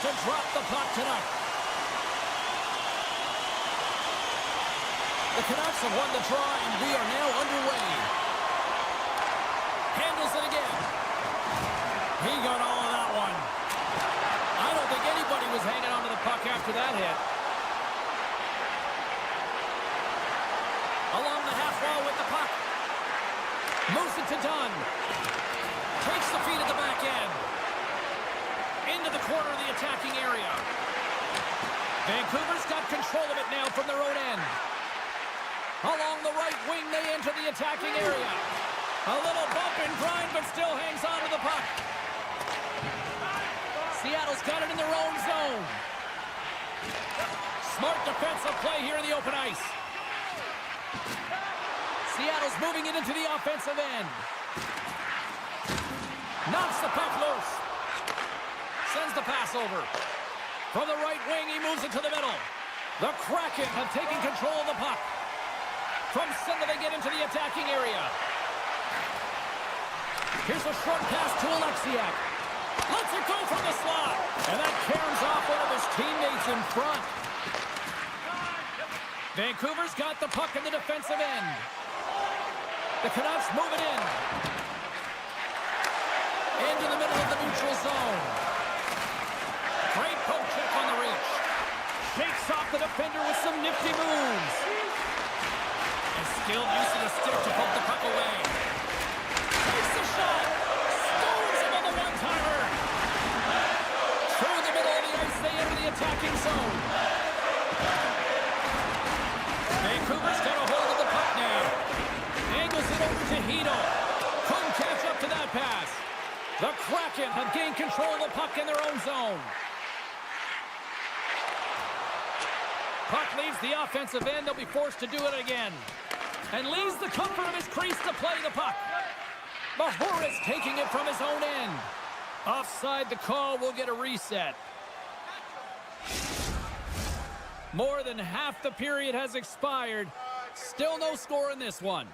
to drop the puck tonight. The Canucks have won the draw, and we are now underway. Handles it again. He got all of that one. I don't think anybody was hanging on to the puck after that hit. Along the half wall with the puck. Moves it to Dunn. Takes the feed at the back end. Into the corner of the attacking area. Vancouver's got control of it now from their own end. Along the right wing, they enter the attacking area. A little bump and grind, but still hangs on to the puck. Seattle's got it in their own zone. Smart defensive play here in the open ice. Seattle's moving it into the offensive end. Knocks the puck loose. Sends the pass over. From the right wing, he moves it to the middle. The Kraken have taken control of the puck. From center, they get into the attacking area. Here's a short pass to Alexiak. Lets it go from the slot. And that caroms off one of his teammates in front. Vancouver's got the puck in the defensive end. The Canucks move it in. Into the middle of the neutral zone. Great poke check on the reach. Shakes off the defender with some nifty moves. And skilled use of the stick to poke the puck away. Takes the shot. Scores him on the one-timer. Through the middle of the ice, they enter the attacking zone. Vancouver's got a hold of the puck now. Angles it over to Hito. Couldn't catch up to that pass. The Kraken have gained control of the puck in their own zone. Puck leaves the offensive end. They'll be forced to do it again. And leaves the comfort of his crease to play the puck. Mahoris taking it from his own end. Offside the call. Will get a reset. More than half the period has expired. Still no score in this one.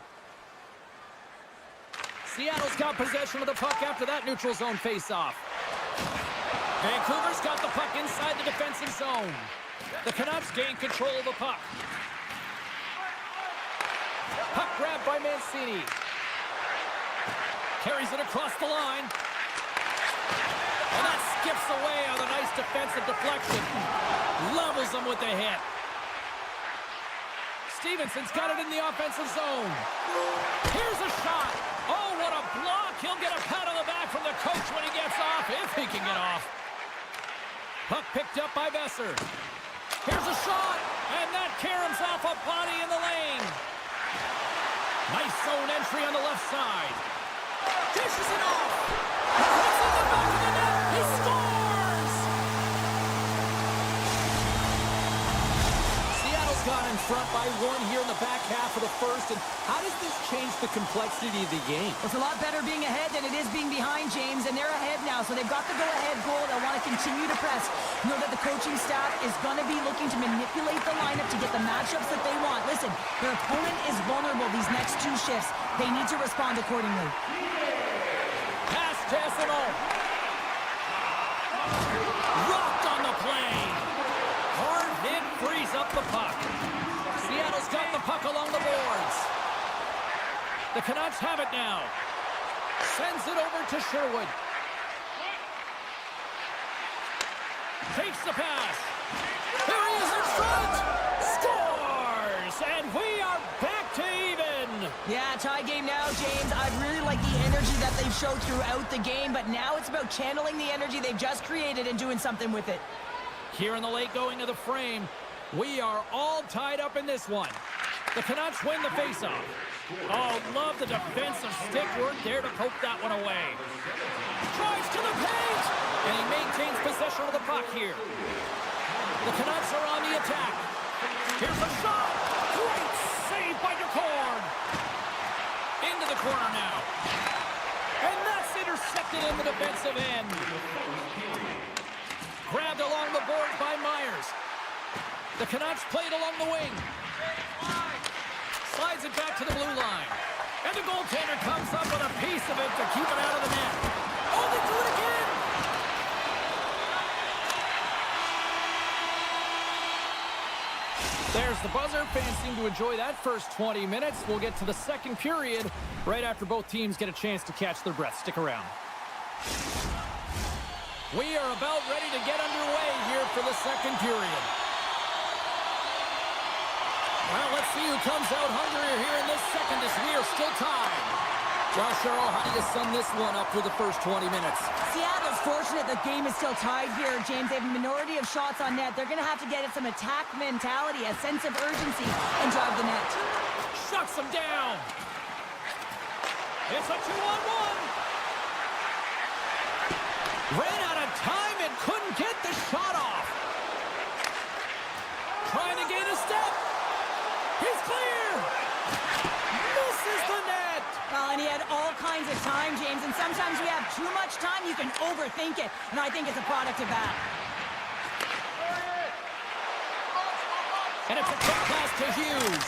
Seattle's got possession of the puck after that neutral zone faceoff. Vancouver's got the puck inside the defensive zone. The Canucks gain control of the puck. Puck grabbed by Mancini. Carries it across the line. And that skips away on a nice defensive deflection. Levels them with the hit. Stevenson's got it in the offensive zone. Here's a shot. Oh, what a block. He'll get a pat on the back from the coach when he gets off, if he can get off. Puck picked up by Besser. Here's a shot, and that caroms off a body in the lane. Nice zone entry on the left side. Dishes it off. Puts it in the back of the net. He scores! Seattle's gone in front by one here in the back half of the first. And how does this change the complexity of the game? It's a lot better being ahead than it is being behind, James. And they're ahead now, so they've got the go-ahead goal. They'll want to continue to press. Know that the coaching staff is going to be looking to manipulate the lineup to get the matchups that they want. Listen, their opponent is vulnerable these next two shifts. They need to respond accordingly. Pass to Essimo. Rocked on the play. Hard hit frees up the puck. Seattle's got the puck along the boards. The Canucks have it now. Sends it over to Sherwood. Takes the pass. Here he is in front. Scores! And we are back to even. Yeah, tie game now, James. I really like the energy that they've showed throughout the game, but now it's about channeling the energy they've just created and doing something with it. Here in the late going of the frame, we are all tied up in this one. The Canucks win the faceoff. Oh, love the defensive stick work there to poke that one away. Drives to the paint, and he maintains possession of the puck here. The Canucks are on the attack. Here's a shot. Great save by DeCorn. Into the corner now. And that's intercepted in the defensive end. Grabbed along the board by Myers. The Canucks played along the wing. Slides it back to the blue line. And the goaltender comes up with a piece of it to keep it out of the net. Oh, they do it again! There's the buzzer. Fans seem to enjoy that first 20 minutes. We'll get to the second period right after both teams get a chance to catch their breath. Stick around. We are about ready to get underway here for the second period. Well, let's see who comes out hungrier here in this second as we are still tied. Josh Sherrill, how do you sum this one up for the first 20 minutes? Seattle's fortunate the game is still tied here, James. They have a minority of shots on net. They're going to have to get some attack mentality, a sense of urgency, and drive the net. Shuts them down. It's a 2-on-1. Ran out of time and couldn't get the shot off. Trying to gain a step. He's clear. Misses the net. Well, and he had all kinds of time, James, and sometimes we have too much time, you can overthink it, and I think it's a product of that. And it's a quick pass to Hughes.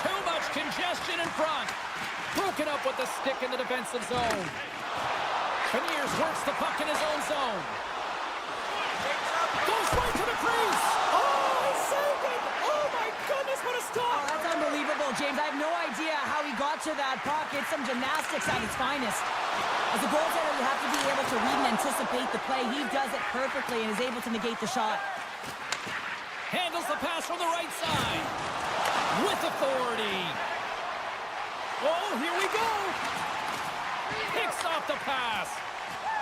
Too much congestion in front. Broken up with the stick in the defensive zone. Beniers works the puck in his own zone. Goes right to the crease. Oh, he saved it. Oh, my goodness, what a stop. Oh, that's unbelievable, James. I have no idea how he got to that puck. It's some gymnastics at its finest. As a goaltender, you have to be able to read and anticipate the play. He does it perfectly and is able to negate the shot. Handles the pass from the right side. With authority. Oh, here we go. Picks off the pass.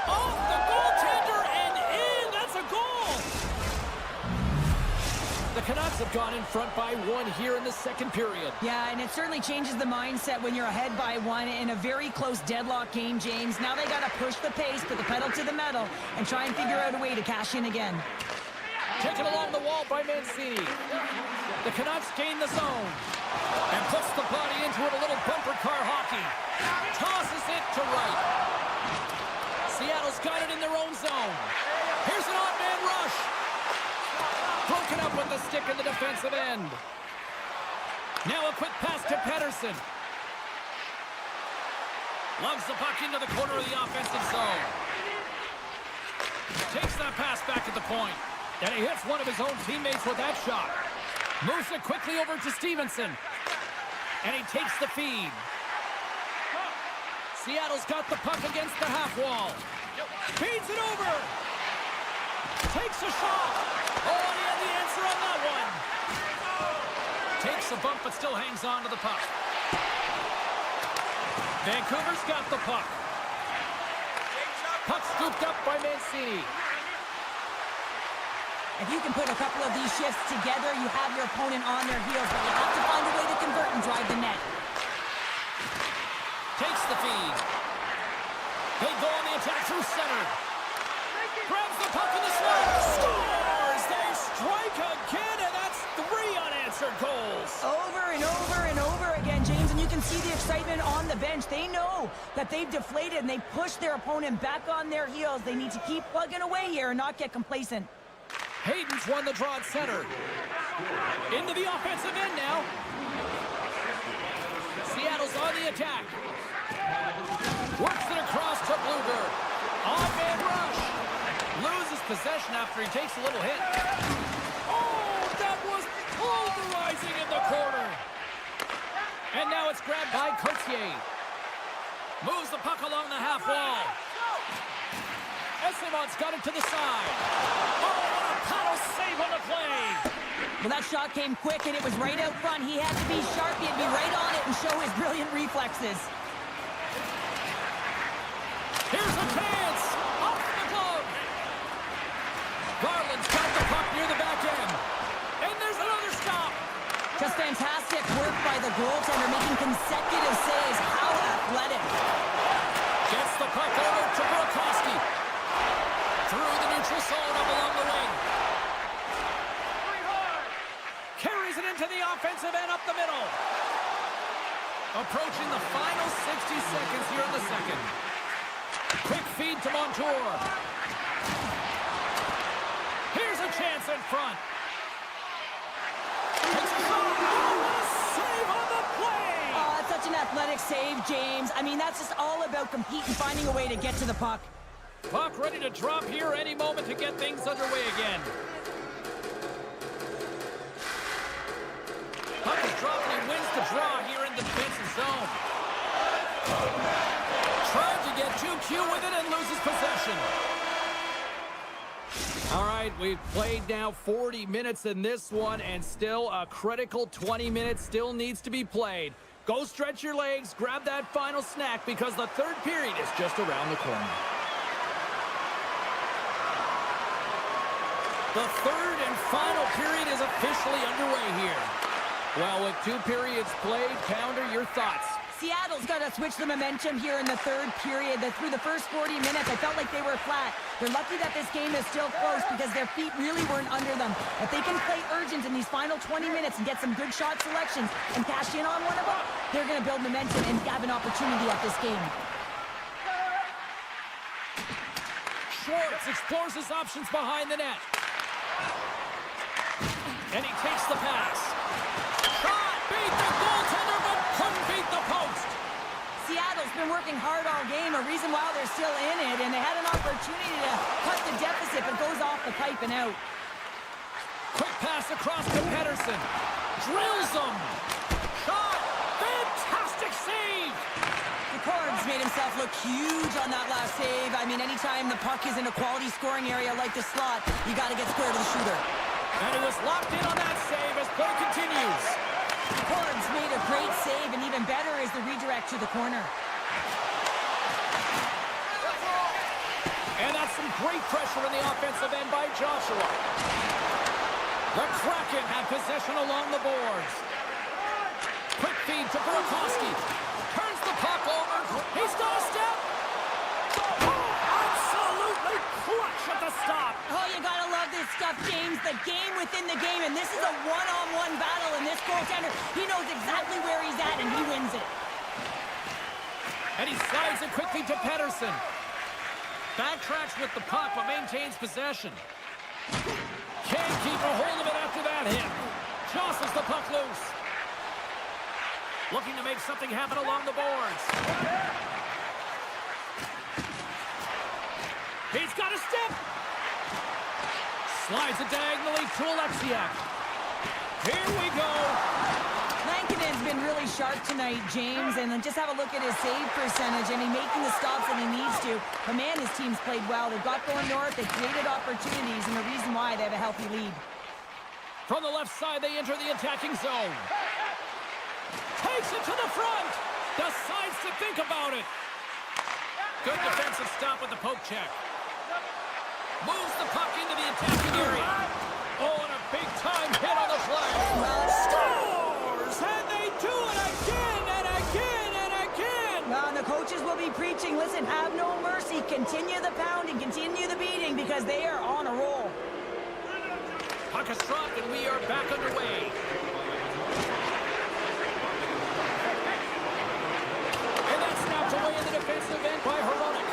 Off the goaltender and in. That's a goal. The Canucks have gone in front by 1 here in the second period. Yeah, and it certainly changes the mindset when you're ahead by 1 in a very close deadlock game, James. Now they got to push the pace, put the pedal to the metal, and try and figure out a way to cash in again. Taken along the wall by Mancini. The Canucks gain the zone and puts the body into it, a little bumper car hockey. Tosses it to right. Seattle's got it in their own zone. Here's an odd man rush. Broken up with the stick in the defensive end. Now a quick pass to Pettersson. Lugs the puck into the corner of the offensive zone. Takes that pass back at the point. And he hits one of his own teammates with that shot. Moves it quickly over to Stevenson. And he takes the feed. Seattle's got the puck against the half wall. Feeds it over. Takes a shot. Oh, and he had the answer on that one. Takes a bump, but still hangs on to the puck. Vancouver's got the puck. Puck scooped up by Mancini. If you can put a couple of these shifts together, you have your opponent on their heels, but you have to find a way to convert and drive the net. Takes the feed. They go on the attack through center. Grabs the puck in the slot. Scores! They strike again, and that's 3 unanswered goals. Over and over and over again, James, and you can see the excitement on the bench. They know that they've deflated, and they push their opponent back on their heels. They need to keep plugging away here and not get complacent. Hayden's won the draw at center. Into the offensive end now. Seattle's on the attack. Works it across to Bluger. On-man rush. Loses possession after he takes a little hit. Oh, that was pulverizing in the corner. And now it's grabbed by Courtier. Moves the puck along the half wall. Esteban's got it to the side. Oh, what a paddle save on the play. Well, that shot came quick, and it was right out front. He had to be sharp. He had to be right on it and show his brilliant reflexes. Here's a chance. Off the glove. Garland's got the puck near the back end. And there's another stop. Just fantastic work by the goaltender, making consecutive saves. How athletic. Gets the puck over to Burakovsky. Through the neutral zone up along the wing. Carries it into the offensive end up the middle. Approaching the final 60 seconds here in the second. Quick feed to Montour. Here's a chance in front. Takes a shot. Oh, what a save on the play. Oh, that's such an athletic save, James. I mean, that's just all about competing, finding a way to get to the puck. Puck ready to drop here any moment to get things underway again. the draw here in the defensive zone. Trying to get too cute with it and loses possession. All right, we've played now 40 minutes in this one, and still a critical 20 minutes still needs to be played. Go stretch your legs, grab that final snack, because the third period is just around the corner. The third and final period is officially underway here. Well, with 2 periods played, Pounder, your thoughts? Seattle's got to switch the momentum here in the third period. Through the first 40 minutes, I felt like they were flat. They're lucky that this game is still close because their feet really weren't under them. If they can play urgent in these final 20 minutes and get some good shot selections and cash in on one of them, they're going to build momentum and have an opportunity at this game. Schwartz explores his options behind the net. And he takes the pass. Shot! Beat the goaltender, but couldn't beat the post. Seattle's been working hard all game, a reason why they're still in it, and they had an opportunity to cut the deficit, but goes off the pipe and out. Quick pass across to Pettersson. Drills him. Shot! Fantastic save! Karson made himself look huge on that last save. I mean, anytime the puck is in a quality scoring area like the slot, you got to get square to the shooter. And he was locked in on that save as play continues. Karson made a great save, and even better is the redirect to the corner. And that's some great pressure in the offensive end by Joshua. The Kraken have possession along the boards. Quick feed to Burakovsky. Turns the puck over. He's got a step. Oh, absolutely clutch at the stop. Oh, you gotta love this stuff, James. The game within the game, and this is a one-on-one battle, and this goaltender, he knows exactly where he's at, and he wins it. And he slides it quickly to Pettersson. Backtracks with the puck, but maintains possession. Can't keep a hold of it after that hit. Jostles the puck loose. Looking to make something happen along the boards. He's got a step. Slides it diagonally to Alexiak. Here we go. Lankinen's been really sharp tonight, James, and then just have a look at his save percentage, and he's making the stops that he needs to. But man, his team's played well. They've got going north, they've created opportunities, and the reason why they have a healthy lead. From the left side, they enter the attacking zone. Takes it to the front. Decides to think about it. Good defensive stop with the poke check. Moves the puck into the attacking area. Oh, and a big-time hit on the flag. Scores! And they do it again and again and again. Well, and the coaches will be preaching, listen, have no mercy. Continue the pounding, continue the beating, because they are on a roll. Puck is dropped, and we are back underway. And that's snapped away in the defensive end by Hronek.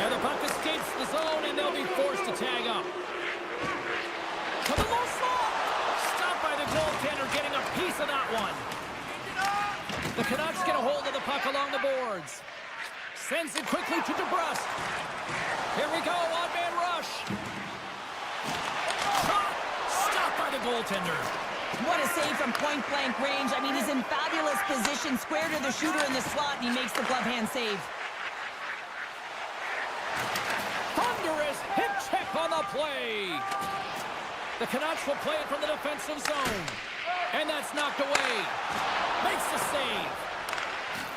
And the puck escapes the zone, and they'll be forced to tag up. To the low slot. Stopped by the goaltender, getting a piece of that one. The Canucks get a hold of the puck along the boards. Sends it quickly to DeBrusque. Here we go, odd-man rush. Stopped by the goaltender. What a save from point-blank range. I mean, he's in fabulous position, square to the shooter in the slot, and he makes the glove hand save. Thunderous hip check on the play. The Canucks will play it from the defensive zone. And that's knocked away. Makes the save.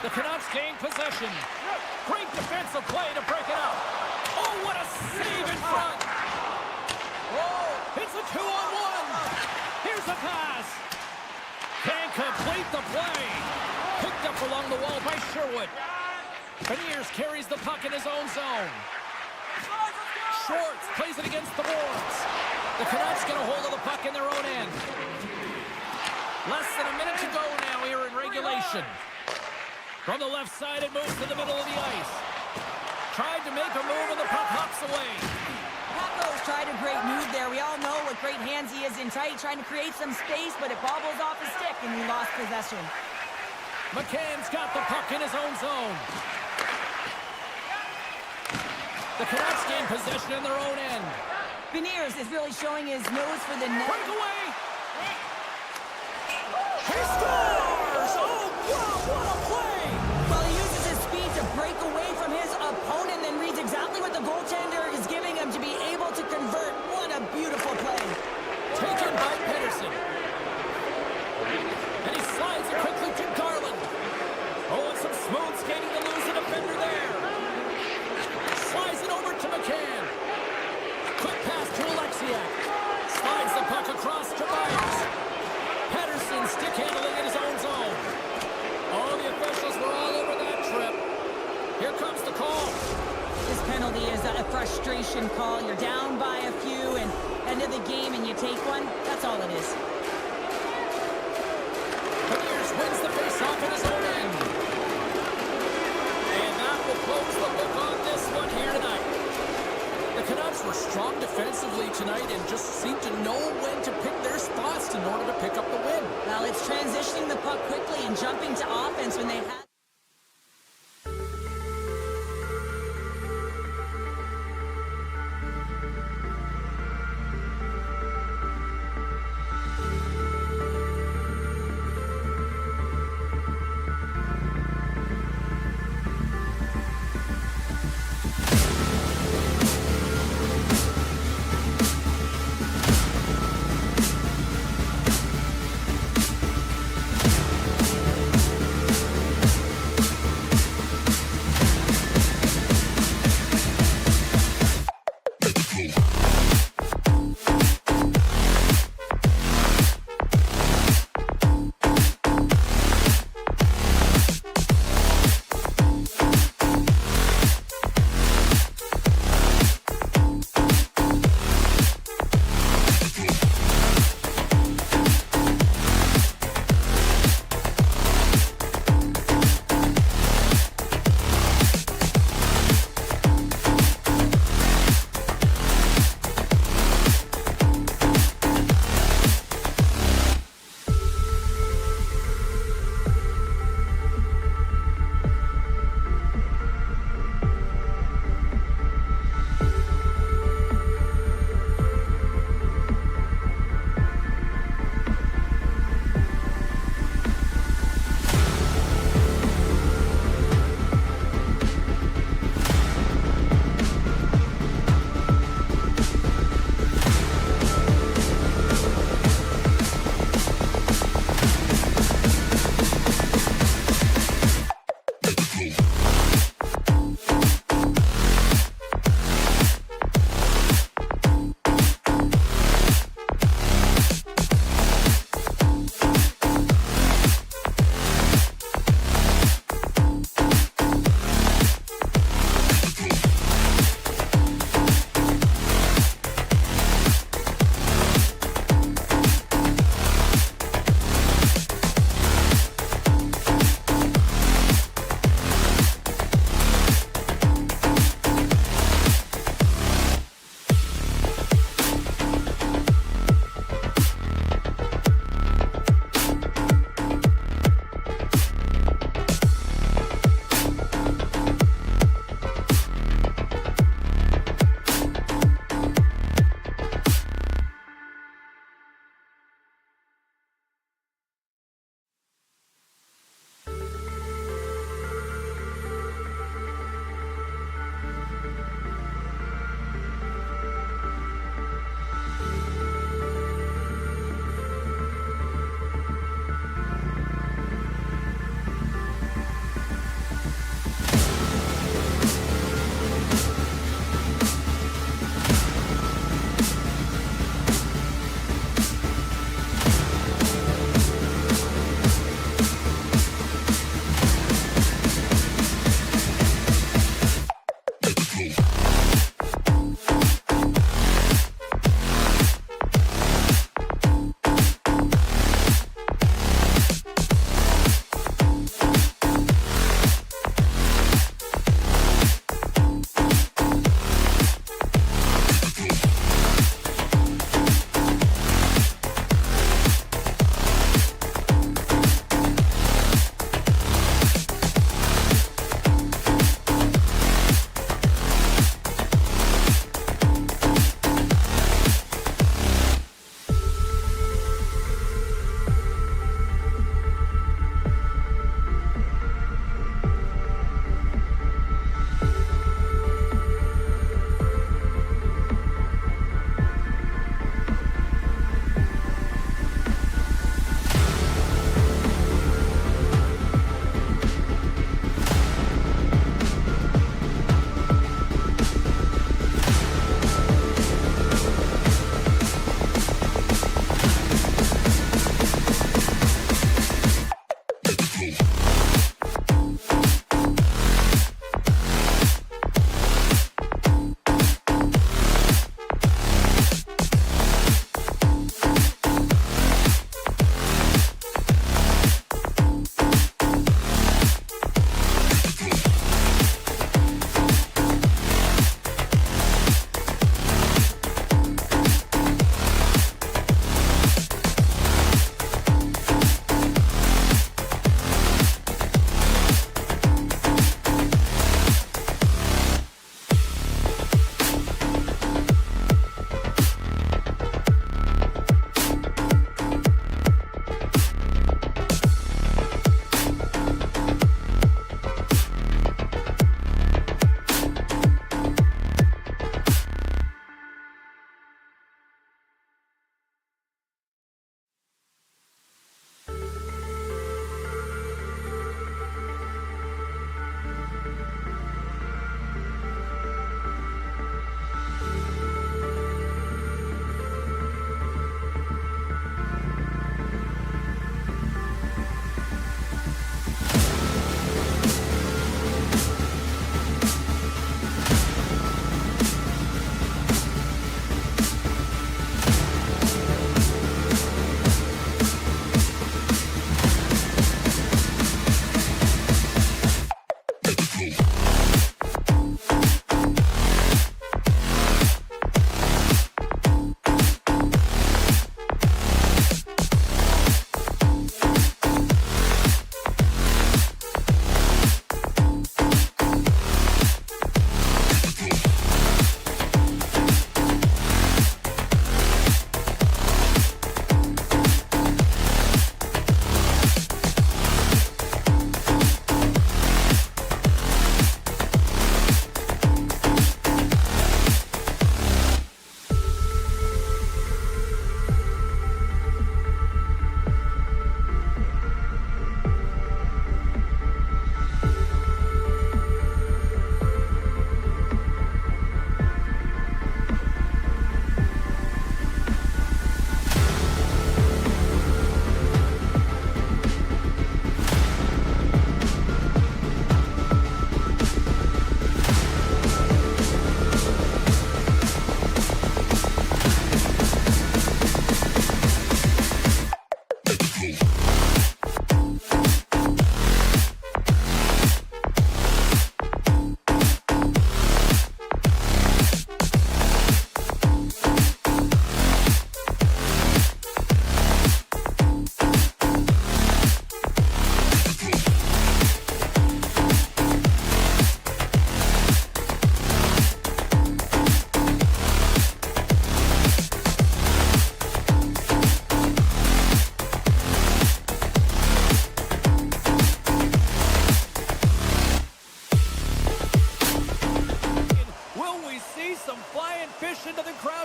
The Canucks gain possession. Great defensive play to break it up. Oh, what a save in front. Oh, it's a 2-on-1. Here's a pass. Can't complete the play. Picked up along the wall by Sherwood. Beniers carries the puck in his own zone. Schwartz plays it against the boards. The Canucks get a hold of the puck in their own end. Less than a minute to go now here in regulation. From the left side, it moves to the middle of the ice. Tried to make a move, and the puck hops away. Paco's tried a great move there. We all know what great hands he is in tight, trying to create some space, but it bobbles off his stick, and he lost possession. McCann's got the puck in his own zone. The Canucks gain possession in their own end. Beniers is really showing his nose for the net. Breakaway! He scores! Oh, wow, what a play! Well, he uses his speed to break away from his opponent and reads exactly what the goaltender is giving him to be able to convert. What a beautiful play. Taken by Pedersen. And he slides it quickly to Garland. Oh, and some smooth skating to lose the defender there. Slides it over to McCann. Quick pass to Alexiak. Slides the puck across to Myers. Pedersen stick handling in his own zone. Oh, the officials were all over that trip. Here comes the call. This penalty is a frustration call. You're down by a few and end of the game and you take one. That's all it is. Beniers wins the face-off in his own end. And that will close the book on this one here tonight. The Canucks were strong defensively tonight and just seemed to know when to pick their spots in order to pick up the win. Well, it's transitioning the puck quickly and jumping to offense when they have...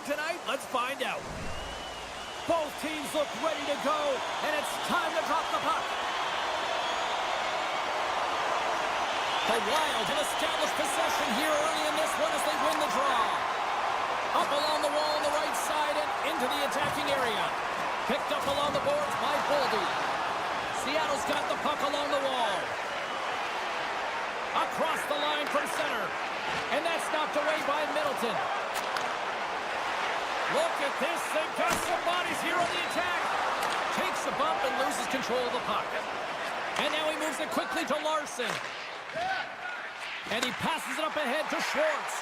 on tonight? Let's find out. Both teams look ready to go, and it's time to drop the puck. The Wild have established possession here early in this one as they win the draw. Up along the wall on the right side and into the attacking area. Picked up along the boards by Boldy. Seattle's got the puck along the wall. Across the line from center. And that's knocked away by Middleton. Look at this. They've got some bodies here on the attack. Takes a bump and loses control of the puck. And now he moves it quickly to Larson. And he passes it up ahead to Schwartz.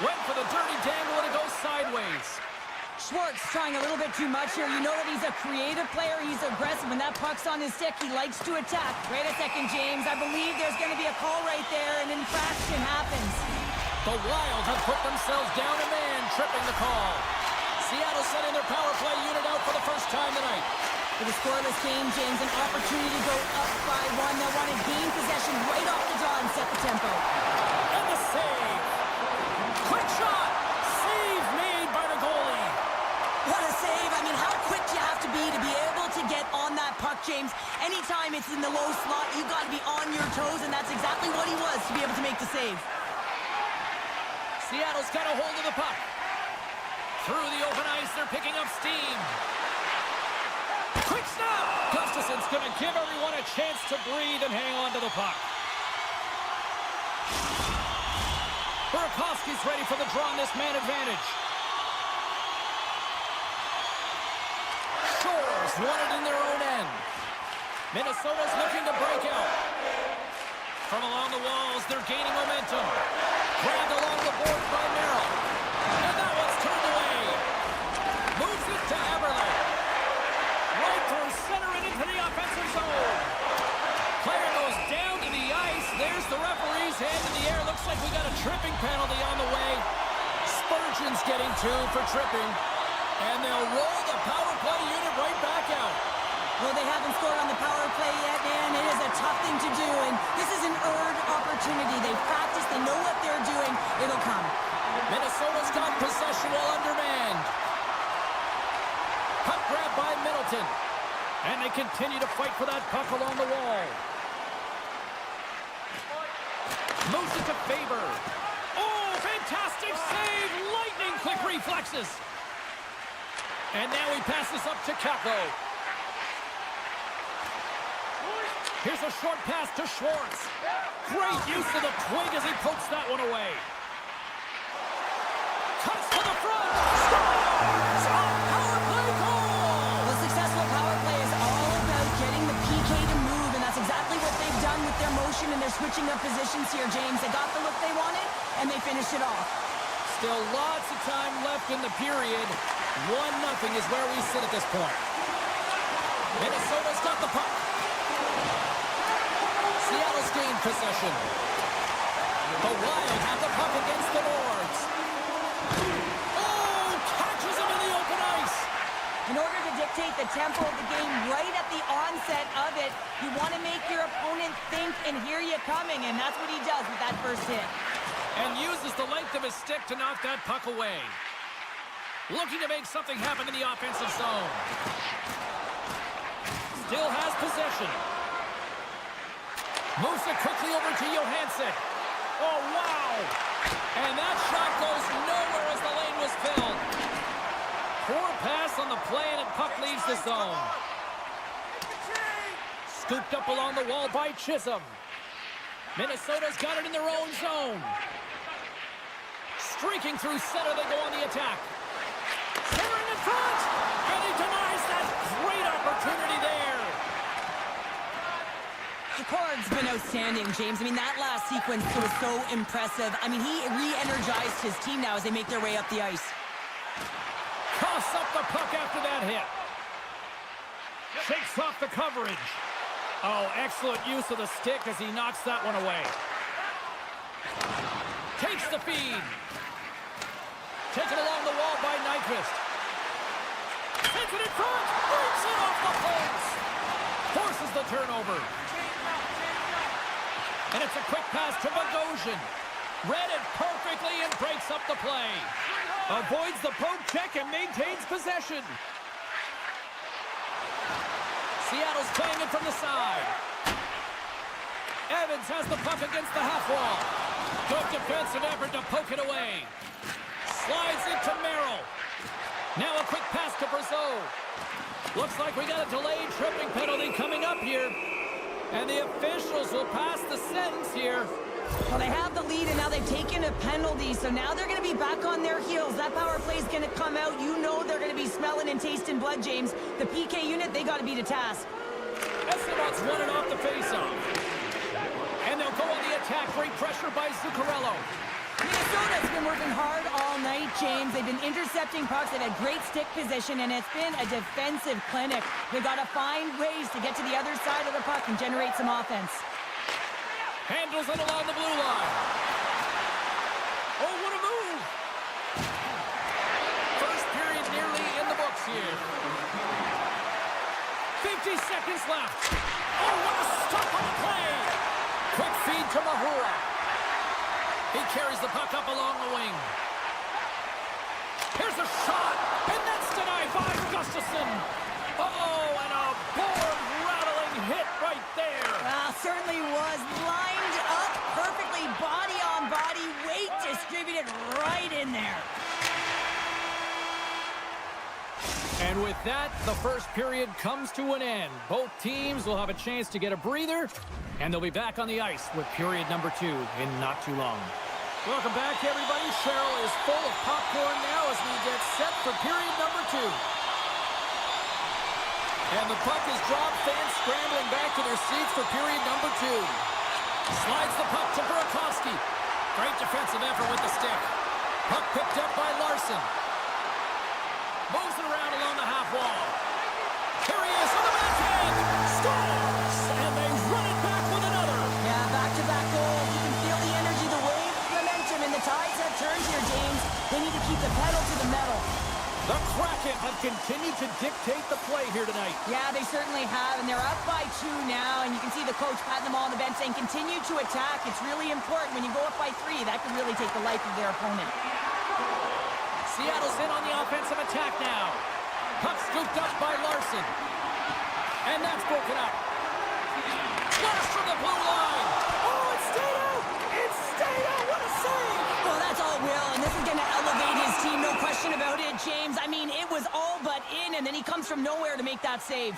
Went for the dirty dangle and it goes sideways. Schwartz trying a little bit too much here. You know that he's a creative player. He's aggressive. When that puck's on his stick, he likes to attack. Wait a second, James. I believe there's going to be a call right there. An infraction happens. The Wild have put themselves down a man, tripping the call. Seattle sending their power play unit out for the first time tonight. For the scoreless game, James, an opportunity to go up by one. They'll want to gain possession right off the draw and set the tempo. And the save. Quick shot. Save made by the goalie. What a save. I mean, how quick you have to be able to get on that puck, James. Anytime it's in the low slot, you've got to be on your toes, and that's exactly what he was to be able to make the save. Seattle's got a hold of the puck. Through the open ice, they're picking up steam. Quick snap! Gustafson's going to give everyone a chance to breathe and hang on to the puck. Burakovsky's ready for the draw on this man advantage. Shores won it in their own end. Minnesota's looking to break out. From along the walls, they're gaining momentum. Grabbed along the boards by Merrill. And that one's turned away. Moves it to Eberle. Right through center and into the offensive zone. Player goes down to the ice. There's the referee's hand in the air. Looks like we got a tripping penalty on the way. Spurgeon's getting 2 for tripping. And they'll roll the power play unit right back out. Well, they haven't scored on the power play yet, man. It is a tough thing to do, and this is an earned opportunity. They've practiced. They know what they're doing. It'll come. Minnesota's got possession while undermanned. Puck grab by Middleton. And they continue to fight for that puck along the wall. Moves it to Faber. Oh, fantastic save! Lightning quick reflexes. And now he passes up to Capo. Here's a short pass to Schwartz. Great use of the twig as he pokes that one away. Cuts to the front. Scores! A power play goal! The successful power play is all about getting the PK to move, and that's exactly what they've done with their motion and their switching of positions here, James. They got the look they wanted, and they finished it off. Still lots of time left in the period. 1-0 is where we sit at this point. Minnesota's got the puck. Seattle's gained possession. The Wild have the puck against the boards. Oh, catches him in the open ice. In order to dictate the tempo of the game right at the onset of it, you want to make your opponent think and hear you coming, and that's what he does with that first hit. And uses the length of his stick to knock that puck away. Looking to make something happen in the offensive zone. Still has possession. Moves it quickly over to Johansson. Oh, wow! And that shot goes nowhere as the lane was filled. Poor pass on the play, and the puck leaves the zone. Scooped up along the wall by Chisholm. Minnesota's got it in their own zone. Streaking through center, they go on the attack. Centering in front, and he denies that great opportunity there. Picard's been outstanding, James. I mean, that last sequence was so impressive. I mean, he re-energized his team now as they make their way up the ice. Coughs up the puck after that hit. Shakes off the coverage. Oh, excellent use of the stick as he knocks that one away. Takes the feed. Taken along the wall by Nyquist. Sends it in front. Breaks it off the post. Forces the turnover. And it's a quick pass to Bogosian. Read it perfectly and breaks up the play. Avoids the poke check and maintains possession. Seattle's playing it from the side. Evans has the puck against the half wall. Good defensive effort to poke it away. Slides it to Merrill. Now a quick pass to Brazeau. Looks like we got a delayed tripping penalty coming up here. And the officials will pass the sentence here. Well, they have the lead, and now they've taken a penalty, so now they're going to be back on their heels. That power play is going to come out. You know they're going to be smelling and tasting blood, James. The PK unit, they got to be to task. Esteban's won it off the faceoff. And they'll go on the attack. Great pressure by Zuccarello. Minnesota's been working hard all night, James. They've been intercepting pucks. They've had great stick position, and it's been a defensive clinic. They've got to find ways to get to the other side of the puck and generate some offense. Handles it along the blue line. Oh, what a move! First period nearly in the books here. 50 seconds left. Oh, what a stop on the play! Quick feed to Mahura. He carries the puck up along the wing. Here's a shot, and that's denied by Gustafsson. Uh-oh, and a board-rattling hit right there. Well, certainly was lined up perfectly, body on body, weight distributed right in there. And with that, the first period comes to an end. Both teams will have a chance to get a breather, and they'll be back on the ice with period number 2 in not too long. Welcome back, everybody. Cheryl is full of popcorn now as we get set for period number 2. And the puck is dropped, fans scrambling back to their seats for period number 2. Slides the puck to Burakovsky. Great defensive effort with the stick. Puck picked up by Larson. Moves it around along the half wall. Here he is on the backhand. Scores! And they run it back with another. Yeah, back-to-back goals. You can feel the energy, the wave, the momentum, and the tides have turned here, James. They need to keep the pedal to the metal. The Kraken have continued to dictate the play here tonight. Yeah, they certainly have, and they're up by 2 now, and you can see the coach patting them all on the bench saying, continue to attack. It's really important. When you go up by 3, that can really take the life of their opponent. Seattle's in on the offensive attack now. Puck scooped up by Larson. And that's broken up. Flash from the blue line. Oh, it stayed out! It stayed out! What a save! Well, that's all Will, and this is going to elevate his team, no question about it, James. I mean, it was all but in, and then he comes from nowhere to make that save.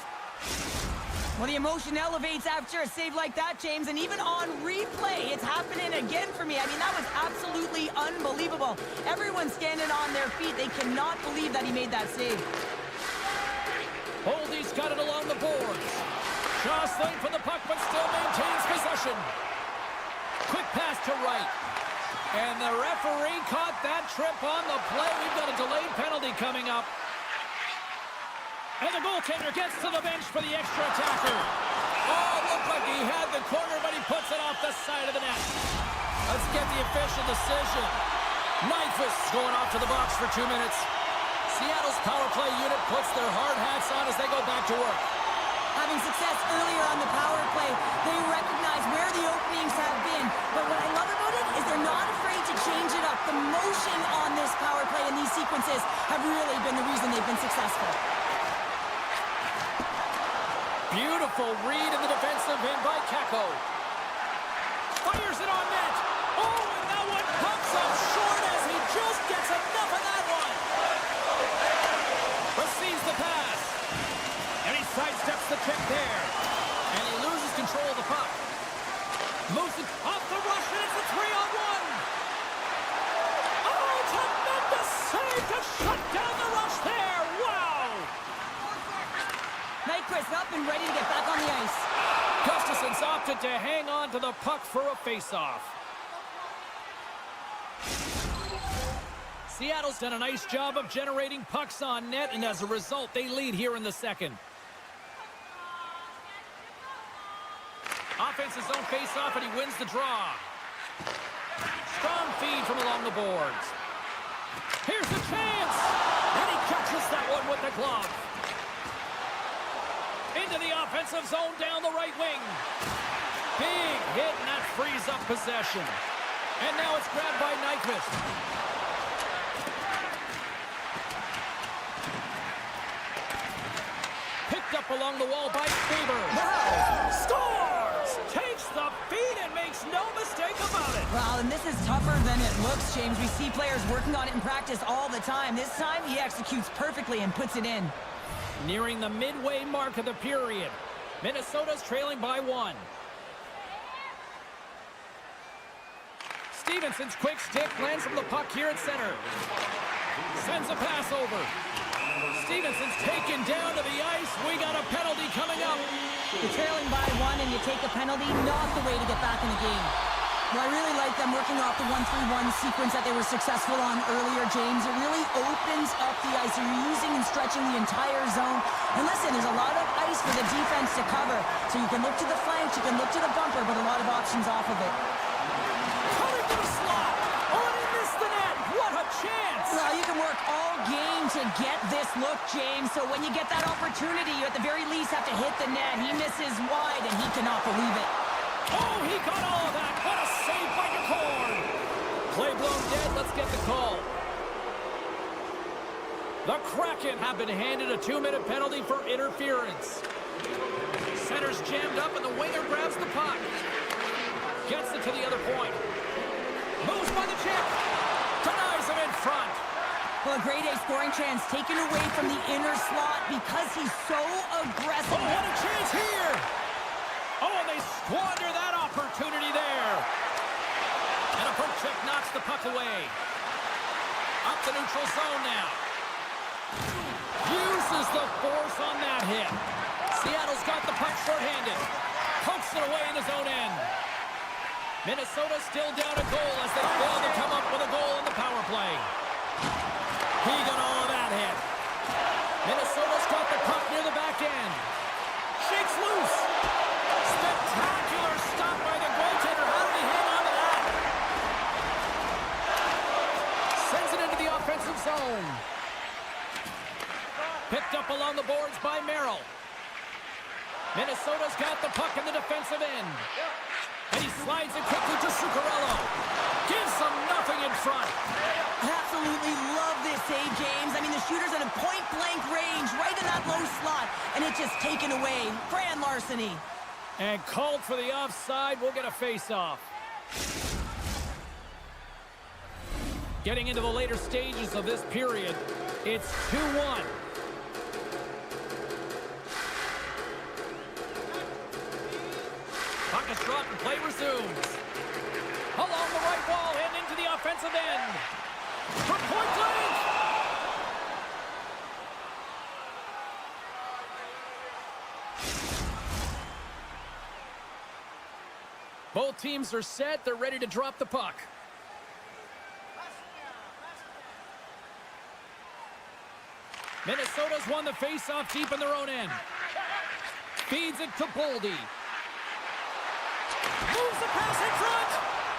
Well, the emotion elevates after a save like that, James, and even on replay, it's happening again for me. I mean, that was absolutely unbelievable. Everyone's standing on their feet. They cannot believe that he made that save. Holdy's got it along the boards. Jostling for the puck, but still maintains possession. Quick pass to right. And the referee caught that trip on the play. We've got a delayed penalty coming up. And the goaltender gets to the bench for the extra attacker. Oh, looked like he had the corner, but he puts it off the side of the net. Let's get the official decision. Nyquist going off to the box for 2 minutes. Seattle's power play unit puts their hard hats on as they go back to work. Having success earlier on the power play, they recognize where the openings have been. But what I love about it is they're not afraid to change it up. The motion on this power play and these sequences have really been the reason they've been successful. Beautiful read in the defensive end by Kako. Fires it on net. Oh, and that one comes up short as he just gets enough of that one. Receives the pass. And he sidesteps the check there. And he loses control of the puck. Moves it off the rush, and it's a 3-on-1. Oh, tremendous save to shut down the rush there. Wow. Nyquist up and ready to get back on the ice. Gustafsson's opted to hang on to the puck for a face-off. Seattle's done a nice job of generating pucks on net, and as a result, they lead here in the second. Offense's own face-off, and he wins the draw. Strong feed from along the boards. Here's the chance! And he catches that one with the glove. Into the offensive zone down the right wing. Big hit, and that frees up possession. And now it's grabbed by Nyquist. along the wall by Weaver. Wow. Scores! Takes the feed and makes no mistake about it. Well, and this is tougher than it looks, James. We see players working on it in practice all the time. This time, he executes perfectly and puts it in. Nearing the midway mark of the period. Minnesota's trailing by 1. Stevenson's quick stick lands from the puck here at center. Sends a pass over. Stevenson's taken down to the ice. We got a penalty coming up. You're trailing by 1 and you take a penalty, not the way to get back in the game. Well, I really like them working off the 1-3-1 sequence that they were successful on earlier, James. It really opens up the ice. You're using and stretching the entire zone. And listen, there's a lot of ice for the defense to cover. So you can look to the flanks, you can look to the bumper, but a lot of options off of it. Cutting to the slot. Oh, and he missed the net. What a chance. Well, you can work all game to get this look, James. So when you get that opportunity, you at the very least have to hit the net. He misses wide, and he cannot believe it. Oh, he got all of that. What a save by Karson. Play blown dead. Let's get the call. The Kraken have been handed a 2-minute penalty for interference. Center's jammed up, and the winger grabs the puck. Gets it to the other point. Moves by the chip. Denies him in front. Well, a grade A scoring chance taken away from the inner slot because he's so aggressive. Oh, what a chance here. Oh, and they squander that opportunity there. And a poke check knocks the puck away. Up the neutral zone now. Uses the force on that hit. Seattle's got the puck short-handed. Pokes it away in his own end. Minnesota still down a goal as they fail to come up with a goal in the power play. He got all of that hit. Minnesota's got the puck near the back end. Shakes loose. Spectacular stop by the goaltender. How did he hang on to that? Sends it into the offensive zone. Picked up along the boards by Merrill. Minnesota's got the puck in the defensive end. And he slides it quickly to Zuccarello. Gives them nothing in front. Absolutely love this save, James. I mean, the shooter's at a point-blank range, right in that low slot, and it's just taken away. Grand larceny. And called for the offside. We'll get a face-off. Getting into the later stages of this period, it's 2-1. Puck is dropped and play resumes. Along the right wall and into the offensive end. From point blank. Both teams are set. They're ready to drop the puck. Minnesota's won the face-off deep in their own end. Feeds it to Boldy. Moves the pass in front.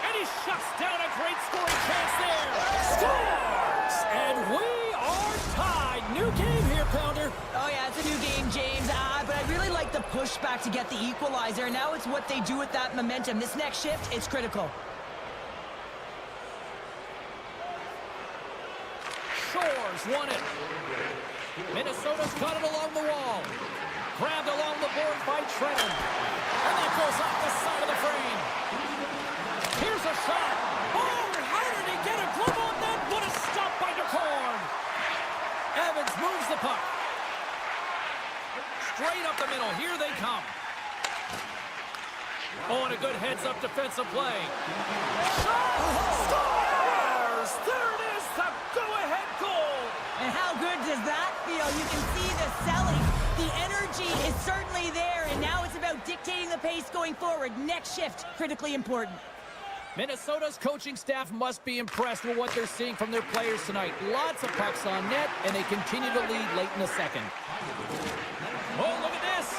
And he shuts down a great scoring chance there. Scores! And we are tied. New game here, Pounder. Oh, yeah, it's a new game, James. But I really like the pushback to get the equalizer. Now it's what they do with that momentum. This next shift, it's critical. Shores won it. Minnesota's got it along the wall. Grabbed along the board by Trenton. And that goes off the side of the frame. Here's a shot. Oh, how did he get a glove on that? What a stop by Karson. Evans moves the puck. Straight up the middle. Here they come. Oh, and a good heads-up defensive play. Shot! Scores! There it is, the go-ahead goal. And how good does that feel? You can see the selling. The energy is certainly there, and now it's about dictating the pace going forward. Next shift, critically important. Minnesota's coaching staff must be impressed with what they're seeing from their players tonight. Lots of pucks on net, and they continue to lead late in the second. Oh, look at this.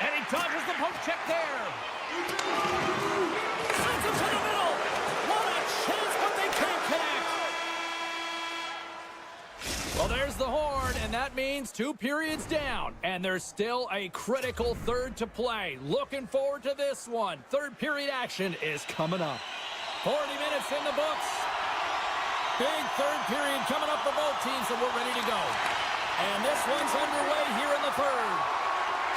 And he dodges the poke check there. Sends it to the middle. What a chance, but they can't connect. Well, there's the horn, and that means 2 periods down. And there's still a critical third to play. Looking forward to this one. Third period action is coming up. 40 minutes in the books. Big third period coming up for both teams, and we're ready to go. And this one's underway here in the third.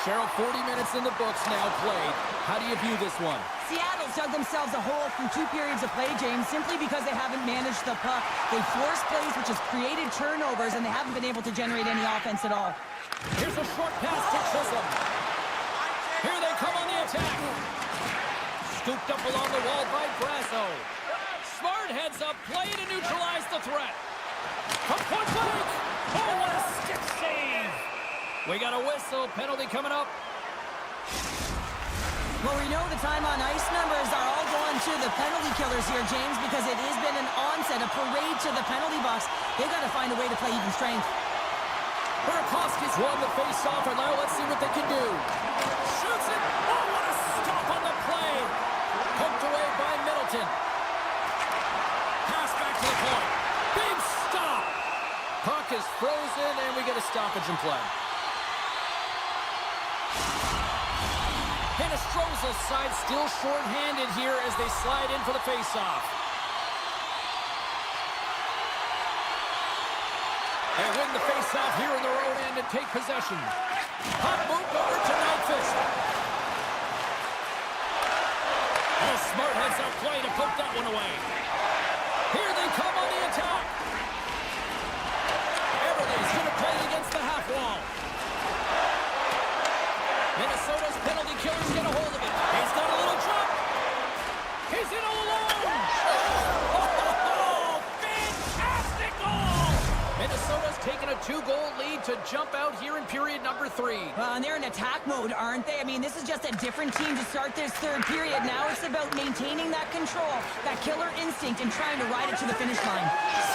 Cheryl, 40 minutes in the books now played. How do you view this one? Seattle's dug themselves a hole through 2 periods of play, James, simply because they haven't managed the puck. They forced plays, which has created turnovers, and they haven't been able to generate any offense at all. Here's a short pass to Chisholm. Here they come on the attack. Scooped up along the wall by Brasso. Smart heads up, play to neutralize the threat. From point blank. Oh, what a stick save. We got a whistle. Penalty coming up. Well, we know the time on ice numbers are all going to the penalty killers here, James, because it has been an onset, a parade to the penalty box. They've got to find a way to play even strength. Burakovsky's won the face-off, and now let's see what they can do. Shoots it. Oh, what a stop on the play. Poked away by Middleton. Pass back to the point. Big stop. Puck is frozen, and we get a stoppage in play. Hinostroza's side still short-handed here as they slide in for the face-off. They win the face-off here in their own end and take possession. Puck moved over to Nyquist. Oh, smart heads-up play to poke that one away. Here they come on the attack. Everly's going to play against the half wall. Minnesota's penalty killers get a hold of it. He's got a little jump. He's in all alone. Oh, fantastic goal. Minnesota's taken a 2-goal lead to jump out here in period number 3. Well, and they're in attack mode, aren't they? I mean, this is just a different team to start this third period. Now it's about maintaining that control, that killer instinct, and trying to ride it to the finish line.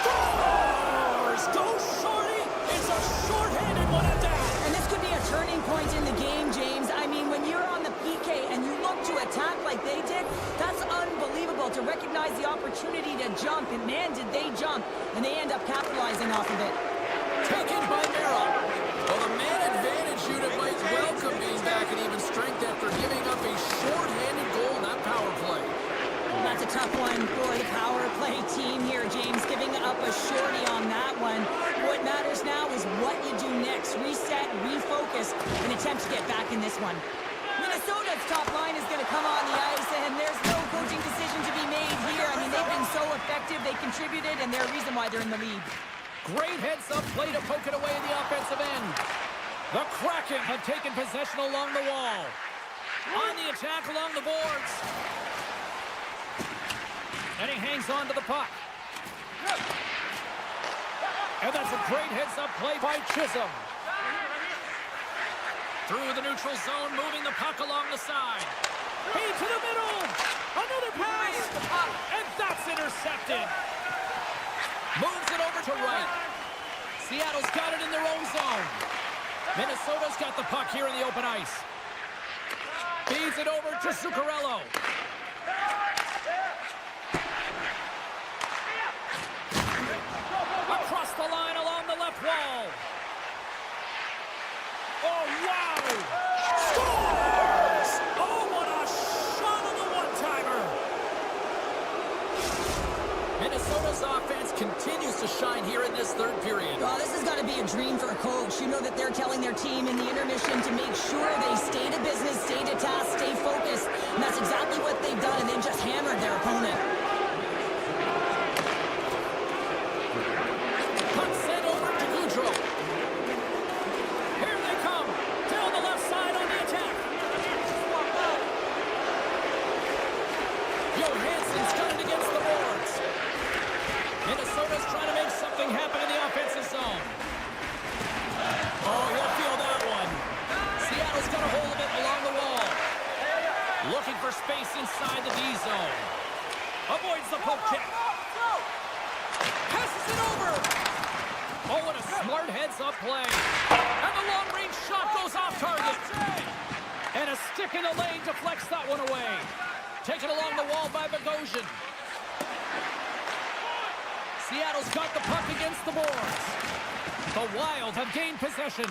Scores! Go Shorty! It's a short-handed one at that. And this could be a turning point in the game, James. I mean, when you're on the PK and you look to attack like they did, that's unbelievable to recognize the opportunity to jump. And man, did they jump. And they end up capitalizing off of it. Taken by Merrill. Well, the man advantage unit might welcome being back at even strength after giving up a short-handed goal in that power play. Well, that's a tough one for the power play team here, James, giving up a shorty on that one. What matters now is what you do next. Reset, refocus, and attempt to get back in this one. Minnesota's top line is going to come on the ice, and there's no coaching decision to be made here. I mean, they've been so effective, they contributed, and they're a reason why they're in the lead. Great heads-up play to poke it away in the offensive end. The Kraken have taken possession along the wall. On the attack along the boards. And he hangs on to the puck. And that's a great heads-up play by Chisholm. Through the neutral zone, moving the puck along the side. Hey, to the middle! Another pass! And that's intercepted. Moves it over to right. Seattle's got it in their own zone. Minnesota's got the puck here in the open ice. Feeds it over to Zuccarello. Across the line along the left wall. Oh, wow! Scores! Oh, what a shot on the one-timer! Minnesota's offense continues to shine here in this third period. Well, this has got to be a dream for a coach. You know that they're telling their team in the intermission to make sure they stay to business, stay to task, stay focused. And that's exactly what they've done, and they've just hammered their opponent. Puck sent over to Goudreau. Here they come. Down the left side on the attack. Johansson's got it against the boards. Minnesota's trying to make something happen in the offensive zone. Oh, he'll feel that one. Seattle's got a hold of it along the wall. Looking for space inside the D zone. Avoids the poke check. Passes it over. Oh, what a smart heads-up play. And the long-range shot goes off target. And a stick in the lane deflects that one away. Taken along the wall by Bogosian. Seattle's got the puck against the boards. The Wild have gained possession.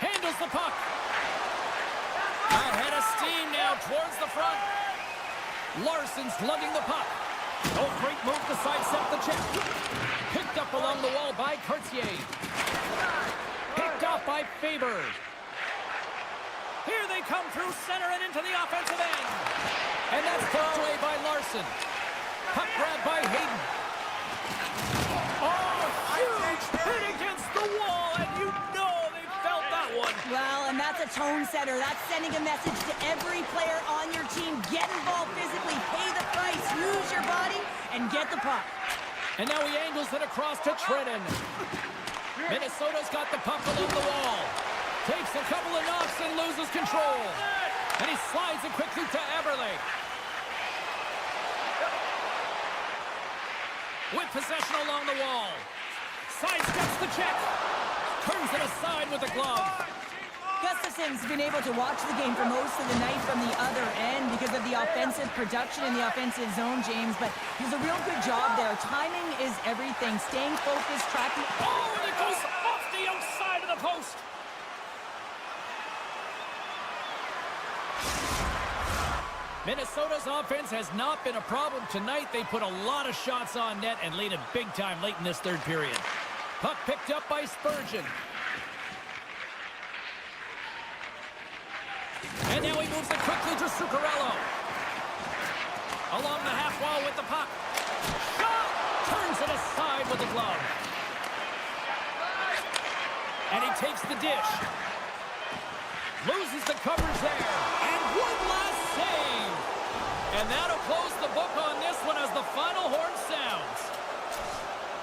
Handles the puck. Ahead of steam now towards the front. Larson's lugging the puck. Oh, great move to sidestep the check. Picked up along along the wall by Cartier. Picked off by Faber. Here they come through center and into the offensive end. And that's thrown away by Larson. Puck grab by Hayden. Oh, huge hit against the wall, and you know they felt that one. Well, and that's a tone setter. That's sending a message to every player on your team. Get involved physically, pay the price, use your body, and get the puck. And now he angles it across to Trenton. Minnesota's got the puck along the wall. Takes a couple of knocks and loses control. And he slides it quickly to Eberle. With possession along the wall. Sidesteps the check. Turns it aside with the glove. Gustafson's been able to watch the game for most of the night from the other end because of the offensive production in the offensive zone, James, but he's a real good job there. Timing is everything. Staying focused, tracking. Oh, and it goes off the outside of the post. Minnesota's offense has not been a problem tonight. They put a lot of shots on net and lead it big time late in this third period. Puck picked up by Spurgeon. And now he moves it quickly to Zuccarello. Along the half wall with the puck. Shot! Turns it aside with the glove. And he takes the dish. Loses the coverage there. And one last save. And that'll close the book on this one as the final horn sounds.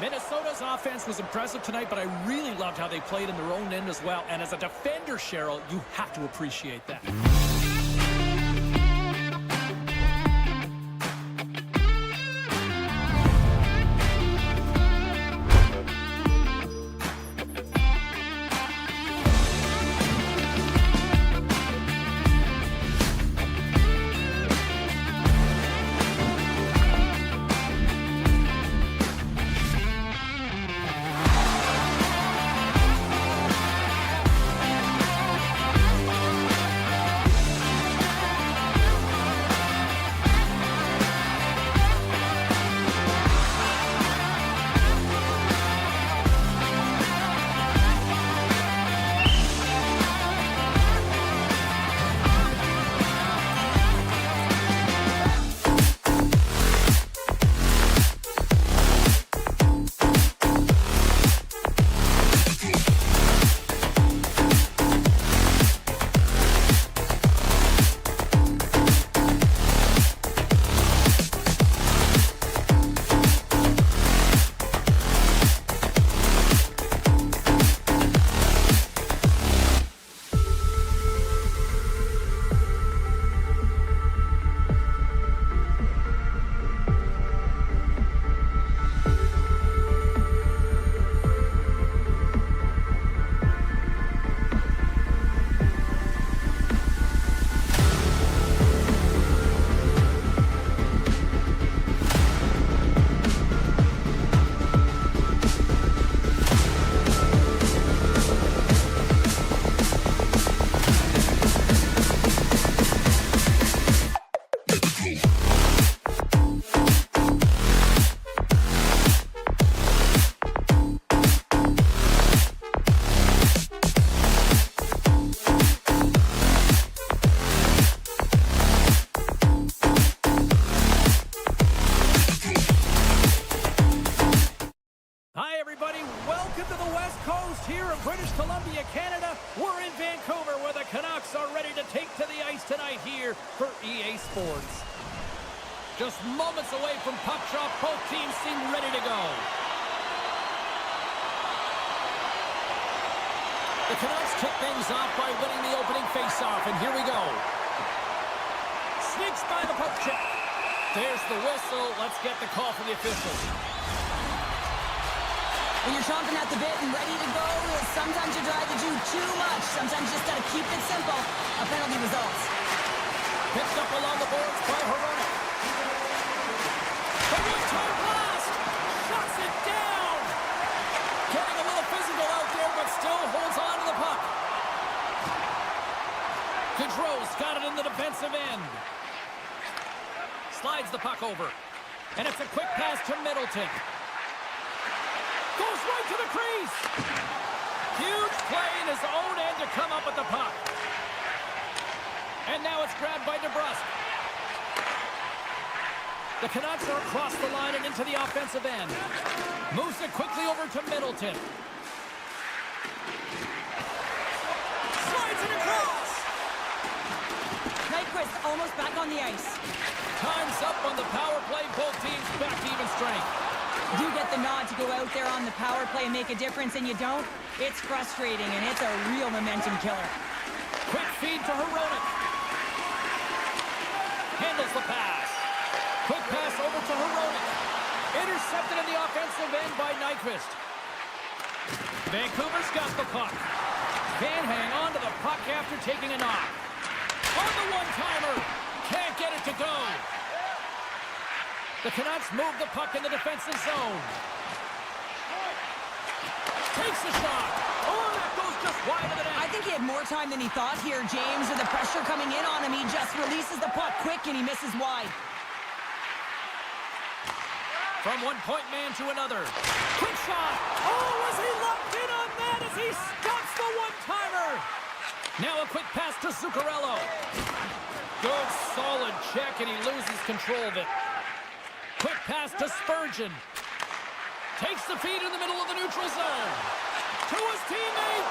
Minnesota's offense was impressive tonight, but I really loved how they played in their own end as well. And as a defender, Cheryl, you have to appreciate that. British Columbia, Canada. We're in Vancouver where the Canucks are ready to take to the ice tonight here for EA Sports. Just moments away from puck drop, both teams seem ready to go. The Canucks kick things off by winning the opening faceoff, and here we go. Sneaks by the poke check. There's the whistle. Let's get the call from the officials. When you're chomping at the bit and ready to go, sometimes you try to do too much. Sometimes you just got to keep it simple. A penalty results. Picked up along the boards by Hronek. The one-time blast! Shuts it down! Getting a little physical out there, but still holds on to the puck. Gaudreau's got it in the defensive end. Slides the puck over. And it's a quick pass to Middleton. Goes to the crease. Huge play in his own end to come up with the puck. And now it's grabbed by DeBrusk. The Canucks are across the line and into the offensive end. Moves it quickly over to Middleton. Slides it across. Nyquist almost back on the ice. Time's up on the power play. Both teams back to even strength. You get the nod to go out there on the power play and make a difference, and you don't. It's frustrating, and it's a real momentum killer. Quick feed to Hronek. Handles the pass. Quick pass over to Hronek. Intercepted in the offensive end by Nyquist. Vancouver's got the puck. Can hang on to the puck after taking a knock. On the one-timer. Can't get it to go. The Canucks move the puck in the defensive zone. Takes the shot. Oh, that goes just wide of the net. I think he had more time than he thought here, James. With the pressure coming in on him, he just releases the puck quick and he misses wide. From one-point man to another. Quick shot. Oh, was he locked in on that as he stops the one-timer? Now a quick pass to Zuccarello. Good, solid check, and he loses control of it. Quick pass to Spurgeon. Takes the feed in the middle of the neutral zone. To his teammate.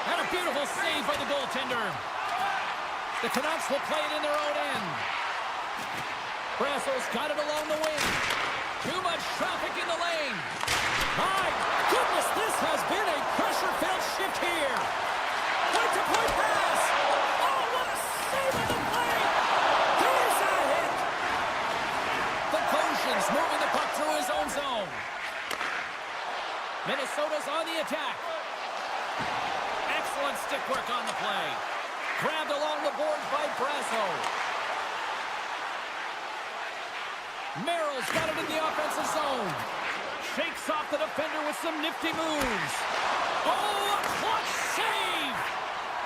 And a beautiful save by the goaltender. The Canucks will play it in their own end. Brasso's got it along the wing. Too much traffic in the lane. My goodness, this has been a pressure-filled shift here. Point-to-point pass. Oh, what a save on the play. Here's a hit. The Goshen's moving the puck through his own zone. Minnesota's on the attack. Excellent stick work on the play. Grabbed along the boards by Brasso. Merrill's got it in the offensive zone. Shakes off the defender with some nifty moves. Oh, a clutch save!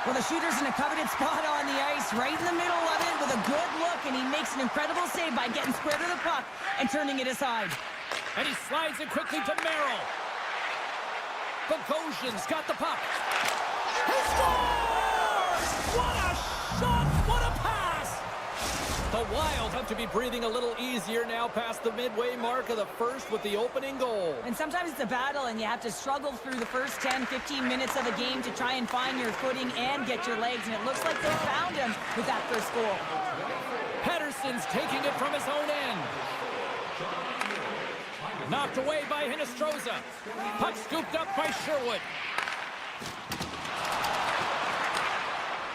Well, the shooter's in a coveted spot on the ice, right in the middle of it with a good look, and he makes an incredible save by getting square to the puck and turning it aside. And he slides it quickly to Merrill. Bogosian's got the puck. He scores! What a shot! What a pass! The Wild have to be breathing a little easier now past the midway mark of the first with the opening goal. And sometimes it's a battle, and you have to struggle through the first 10, 15 minutes of a game to try and find your footing and get your legs, and it looks like they found him with that first goal. Pettersson's taking it from his own end. Knocked away by Hinostroza. Puck scooped up by Sherwood.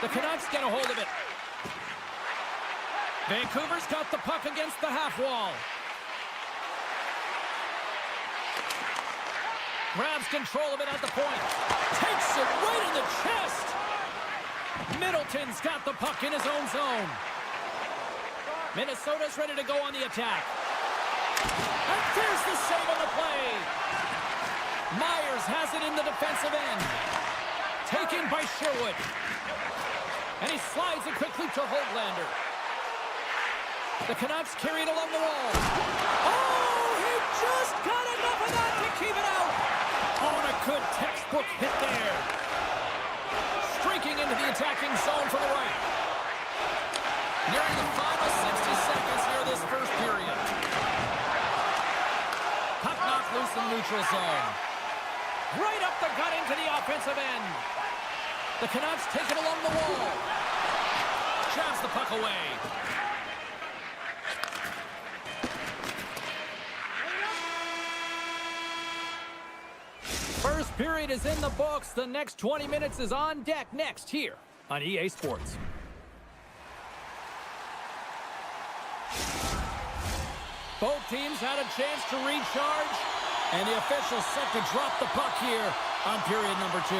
The Canucks get a hold of it. Vancouver's got the puck against the half wall. Grabs control of it at the point. Takes it right in the chest. Middleton's got the puck in his own zone. Minnesota's ready to go on the attack. And there's the save on the play. Myers has it in the defensive end. Taken by Sherwood. And he slides it quickly to Holtlander. The Canucks carry it along the wall. Oh, he just got enough of that to keep it out. Oh, and a good textbook hit there. Streaking into the attacking zone from the right. Nearing the final 60 seconds here this first period. Puck knocked loose in the neutral zone. Right up the gut into the offensive end. The Canucks take it along the wall. Jabs the puck away. First period is in the books. The next 20 minutes is on deck next here on EA Sports. Both teams had a chance to recharge, and the officials set to drop the puck here on period number 2.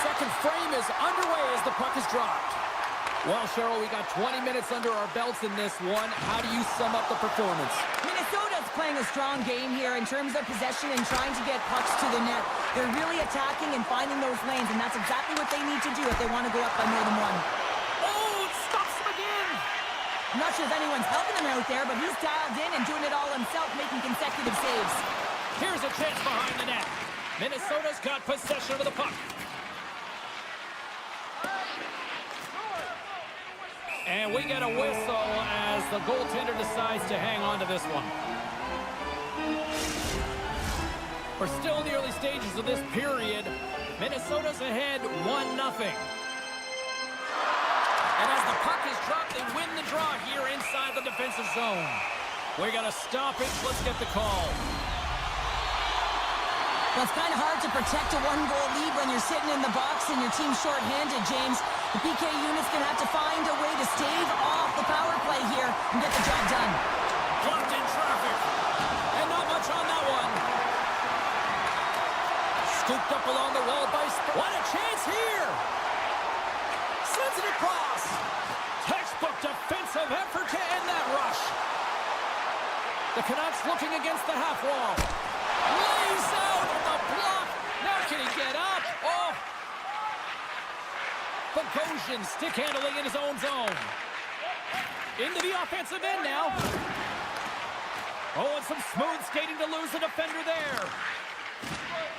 Second frame is underway as the puck is dropped. Well, Cheryl, we got 20 minutes under our belts in this one. How do you sum up the performance? Minnesota's playing a strong game here in terms of possession and trying to get pucks to the net. They're really attacking and finding those lanes, and that's exactly what they need to do if they want to go up by more than one. Oh, it stops him again! I'm not sure if anyone's helping him out there, but he's dialed in and doing it all himself, making consecutive saves. Here's a chance behind the net. Minnesota's got possession of the puck. And we get a whistle as the goaltender decides to hang on to this one. We're still in the early stages of this period. Minnesota's ahead 1-0. And as the puck is dropped, they win the draw here inside the defensive zone. We got a stoppage. Let's get the call. Well, it's kind of hard to protect a one-goal lead when you're sitting in the box and your team's shorthanded, James. The PK unit's going to have to find a way to stave off the power play here and get the job done. Blocked in traffic. And not much on that one. Scooped up along the wall by what a chance here. Sends it across. Textbook defensive effort to end that rush. The Canucks looking against the half wall. Lays out on the block. Now can he get up? Oh. Bogosian stick handling in his own zone. Into the offensive end now. Oh, and some smooth skating to lose the defender there.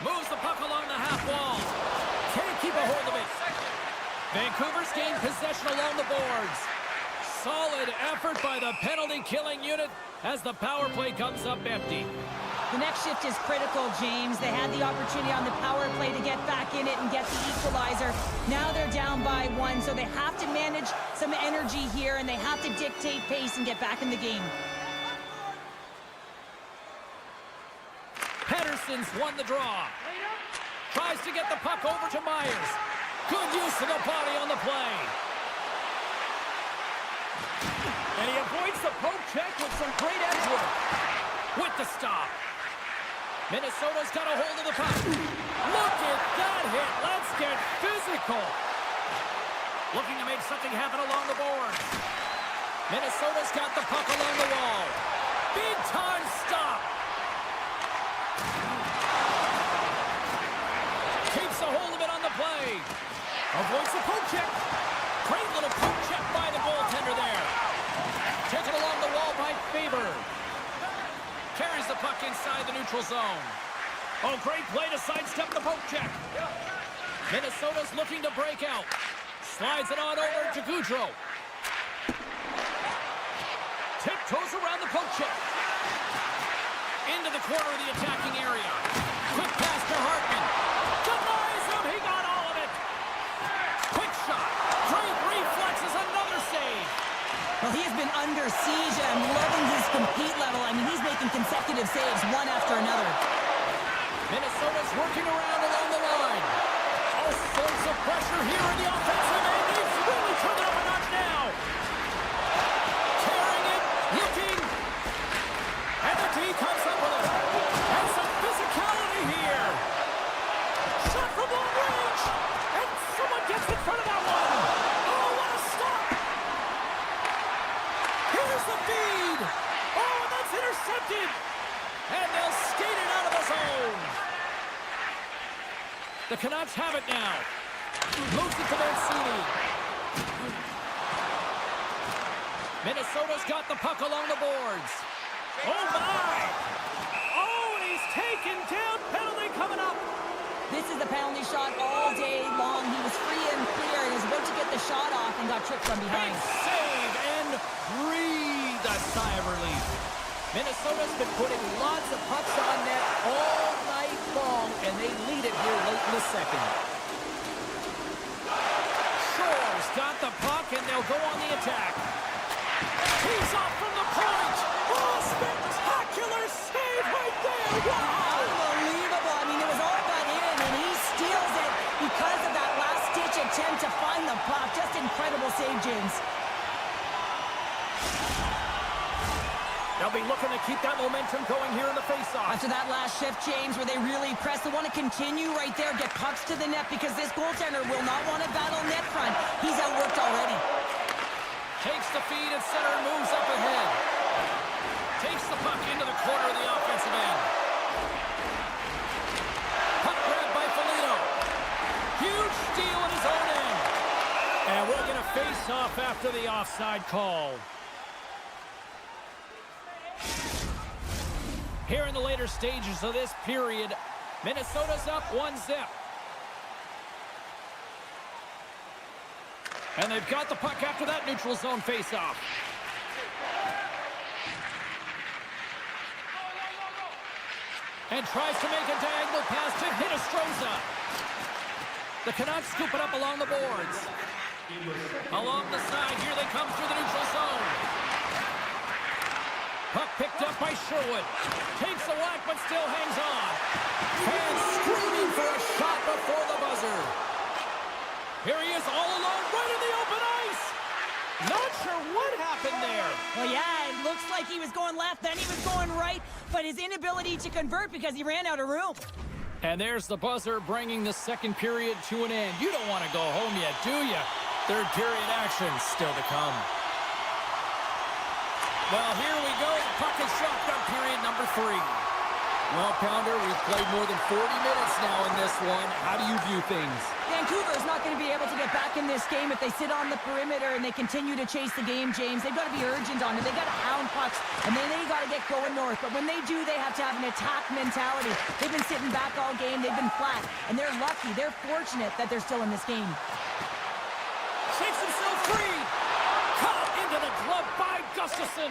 Moves the puck along the half wall. Can't keep a hold of it. Vancouver's gained possession along the boards. Solid effort by the penalty-killing unit as the power play comes up empty. The next shift is critical, James. They had the opportunity on the power play to get back in it and get the equalizer. Now they're down by 1, so they have to manage some energy here, and they have to dictate pace and get back in the game. Pettersson's won the draw. Tries to get the puck over to Myers. Good use of the body on the play. And he avoids the poke check with some great edge work. With the stop. Minnesota's got a hold of the puck. Look at that hit. Let's get physical. Looking to make something happen along the boards. Minnesota's got the puck along the wall. Big time stop. Keeps a hold of it on the play. Avoids the poke check. Great little poke check by the goaltender there. Taken along the wall by Faber. Carries the puck inside the neutral zone. Oh, great play to sidestep the poke check. Minnesota's looking to break out. Slides it on over to Gaudreau. Tiptoes around the poke check. Into the corner of the attacking area. Quick pass to Hartman. Denies him. He got all of it. Quick shot. Great reflexes. Another save. Well, he has been under siege, and I'm loving his compete level. I mean, he's making consecutive saves, one after another. Minnesota's working around along the line. All sorts of pressure here in the offensive end. He's really turning up a notch now. Carrying it, looking. And the D comes up with it. And some physicality here. Shot from long range. And someone gets in front of that one. Oh, what a stop. Here's the feed. Oh, and that's intercepted. And they'll skate it out of the zone. The Canucks have it now. Moves it to Mancini. Minnesota's got the puck along the boards. Oh, my. Oh, and he's taken down. Penalty coming up. This is the penalty shot all day long. He was free and clear and was about to get the shot off and got tripped from behind. Big save and breathe a sigh of relief. Minnesota's been putting lots of pucks on net all night long, and they lead it here late in the second. Shore's got the puck, and they'll go on the attack. He's off from the point. Oh, spectacular save right there. Wow. Unbelievable. I mean, it was all but in, and he steals it because of that last-ditch attempt to find the puck. Just incredible save, James. They'll be looking to keep that momentum going here in the faceoff. After that last shift, James, where they really press, they want to continue right there, get pucks to the net, because this goaltender will not want to battle net front. He's outworked already. Takes the feed at center and moves up ahead. Takes the puck into the corner of the offensive end. Puck grab by Foligno. Huge steal in his own end. And we'll get a face-off after the offside call. Here in the later stages of this period, Minnesota's up 1-0. And they've got the puck after that neutral zone faceoff. And tries to make a diagonal pass to Hinostroza. The Canucks scoop it up along the boards. Along the side, here they come through the neutral zone. Puck picked up by Sherwood. Takes a whack, but still hangs on. Fans screaming for a shot before the buzzer. Here he is all alone, right in the open ice. Not sure what happened there. Well, yeah, it looks like he was going left, then he was going right, but his inability to convert because he ran out of room. And there's the buzzer bringing the second period to an end. You don't want to go home yet, do you? Third period action still to come. Well, here we go. The puck is shotgun period number 3. Well, Pounder, we've played more than 40 minutes now in this one. How do you view things? Vancouver is not going to be able to get back in this game if they sit on the perimeter and they continue to chase the game, James. They've got to be urgent on it. They've got to hound pucks, and then they got to get going north. But when they do, they have to have an attack mentality. They've been sitting back all game. They've been flat, and they're lucky. They're fortunate that they're still in this game. Shakes himself free. Caught into the glove by Gustafsson.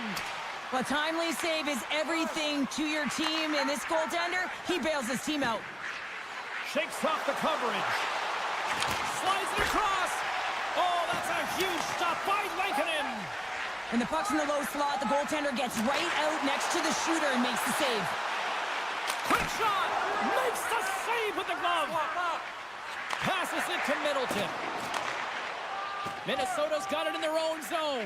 A timely save is everything to your team, and this goaltender, he bails his team out. Shakes off the coverage. Slides it across. Oh, that's a huge stop by Lankinen. When the puck's in the low slot, the goaltender gets right out next to the shooter and makes the save. Quick shot. Makes the save with the glove. Passes it to Middleton. Minnesota's got it in their own zone.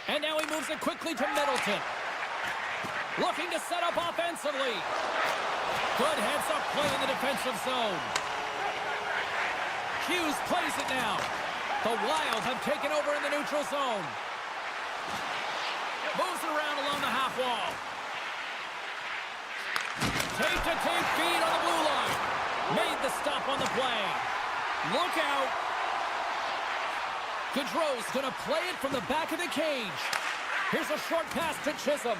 And now he moves it quickly to Middleton. Looking to set up offensively. Good heads-up play in the defensive zone. Hughes plays it now. The Wild have taken over in the neutral zone. Moves it around along the half wall. Tape-to-tape feed on the blue line. Made the stop on the play. Look out. Gaudreau's going to play it from the back of the cage. Here's a short pass to Chisholm.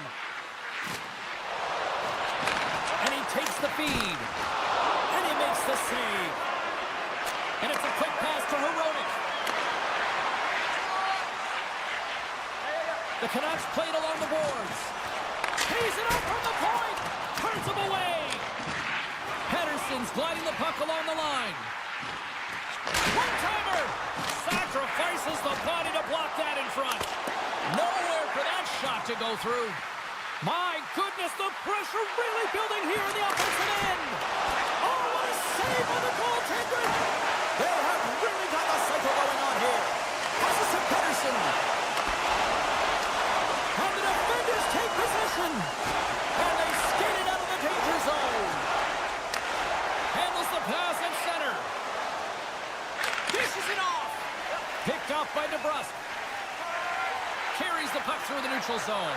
And he takes the feed. And he makes the save. And it's a quick pass to Hronek. The Canucks played along the boards. Tees it up from the point. Turns him away. Pettersson's gliding the puck along the line. One-timer. Sacrifices the body to block that in front. Nowhere for that shot to go through. My goodness, the pressure really building here in the offensive end. Oh, what a save on the goaltender. They have really got the cycle going on here. Passes to Pettersson. And the defenders take possession. And they skate it out of the danger zone. Handles the pass at center. Dishes it off. Picked off by DeBrusque. Carries the puck through the neutral zone.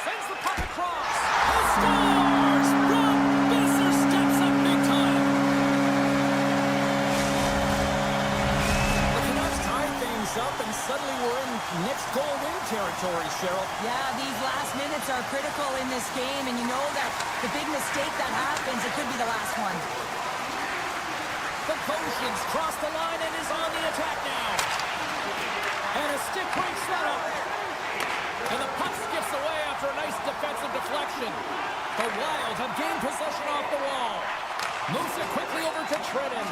Sends the puck across. He scores! Brock Besser steps up big time. The Canucks tie things up, and suddenly we're in next goal win territory, Cheryl. Yeah, these last minutes are critical in this game, and you know that the big mistake that happens, it could be the last one. The Potions cross the line and is on the attack now. And a stick breaks that up. And the puck skips away after a nice defensive deflection. The Wild have gained possession off the wall. Moves it quickly over to Trenin.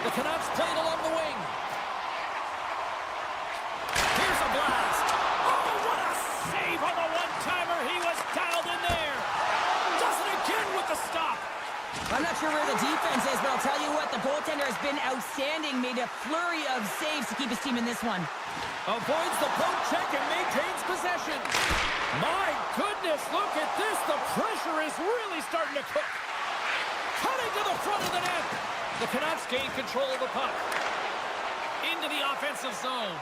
The Canucks played along the wing. Here's a blast. Oh, what a save on the one-timer. He was dialed in there. Does it again with the stop. I'm not sure where the defense is, but I'll tell you what, the goaltender has been outstanding, made a flurry of saves to keep his team in this one. Avoids the poke check and maintains possession. My goodness, look at this. The pressure is really starting to cook. Cutting to the front of the net. The Canucks gain control of the puck. Into the offensive zone.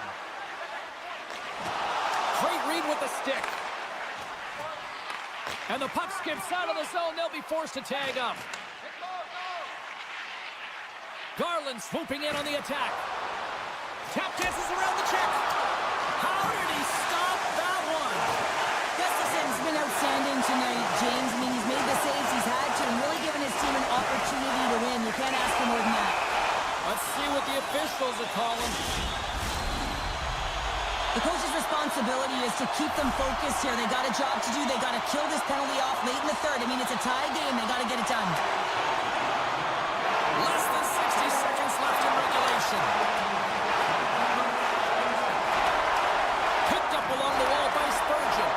Great read with the stick. And the puck skips out of the zone. They'll be forced to tag up. Garland swooping in on the attack. Tap dances around the check. How did he stop that one? responsibility is to keep them focused here. They got a job to do. They got to kill this penalty off late in the third. I mean, it's a tie game. They got to get it done. Less than 60 seconds left in regulation. Picked up along the wall by Spurgeon.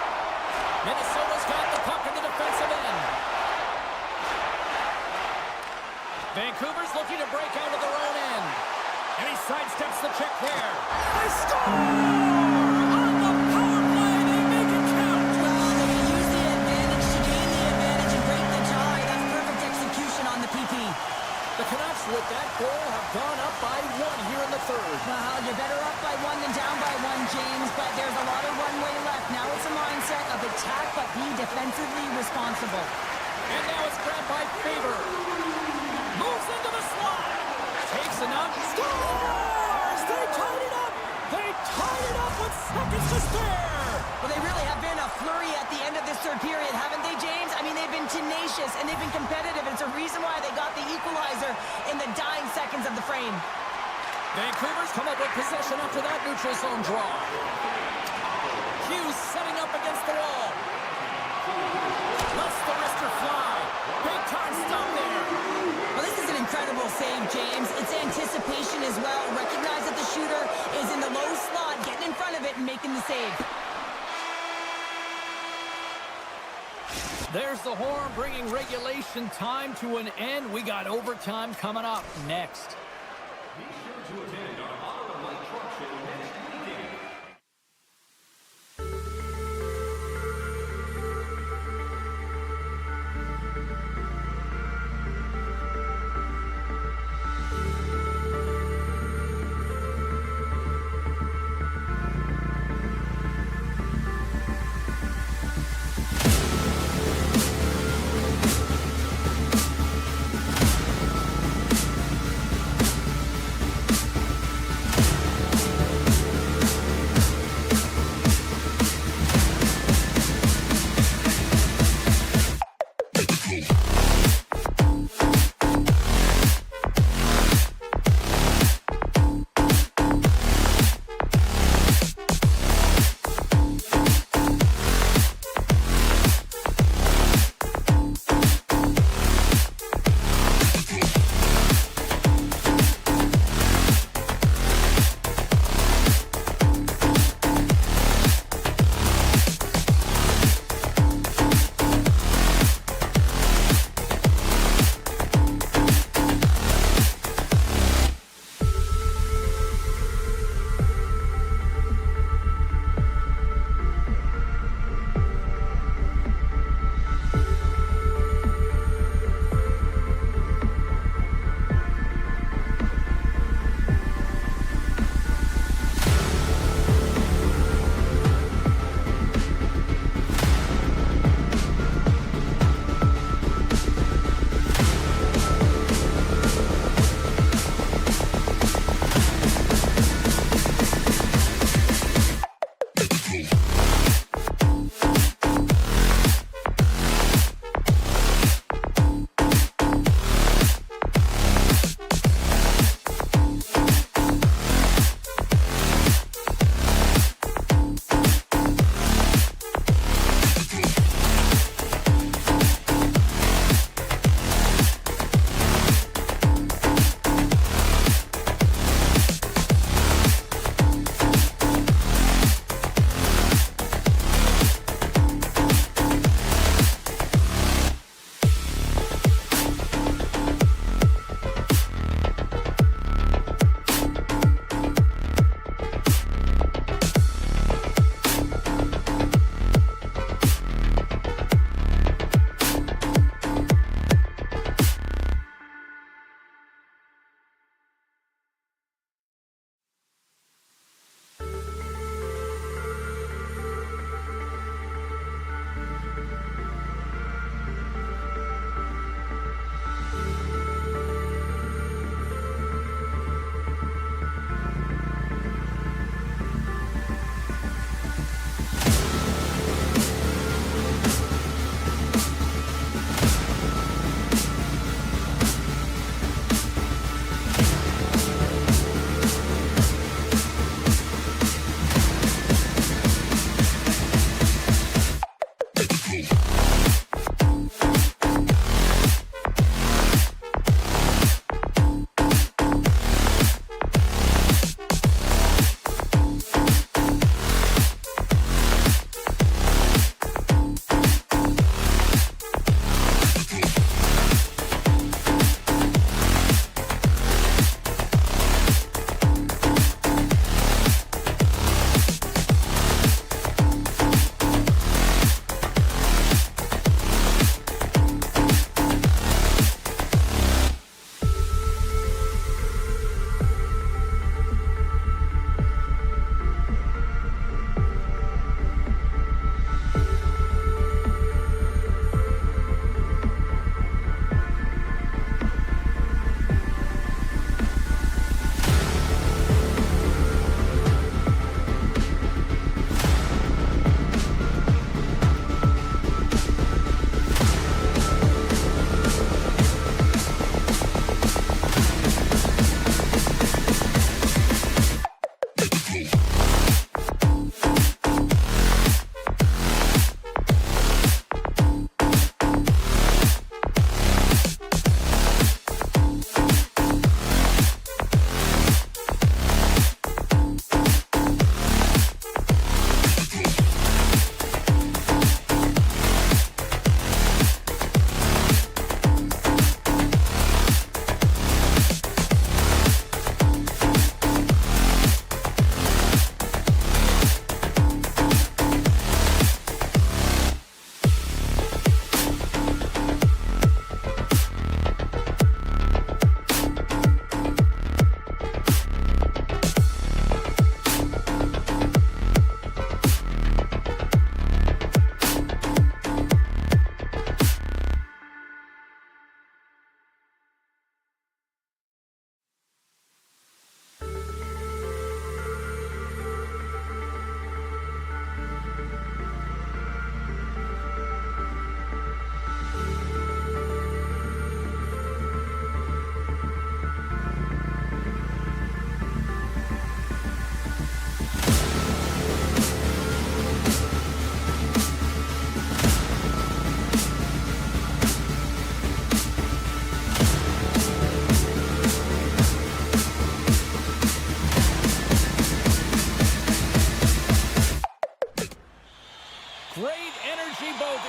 Minnesota's got the puck in the defensive end. Vancouver's looking to break out of their own end. And he sidesteps the check there. They score! On the power play, they make it count! Well, they can use the advantage to gain the advantage and break the tie. That's perfect execution on the PP. The Canucks, with that goal, have gone up by 1 here in the third. Well, you're better up by 1 than down by 1, James, but there's a lot of runway left. Now it's a mindset of attack, but be defensively responsible. And now it's grabbed by Faber. Moves into the slot. Takes enough. Scores! They tied it up! They tied it up with seconds to spare! Well, they really have been a flurry at the end of this third period, haven't they, James? I mean, they've been tenacious, and they've been competitive. It's a reason why they got the equalizer in the dying seconds of the frame. Vancouver's come up with possession after that neutral zone draw. Hughes setting up against the wall. Lets the wrister fly. Big time stop there. Well, this is an incredible save, James. It's anticipation as well. Recognize that the shooter is in the low slot, getting in front of it and making the save. There's the horn bringing regulation time to an end. We got overtime coming up next. Be sure to attend our Ottawa Light Truck Show next weekend.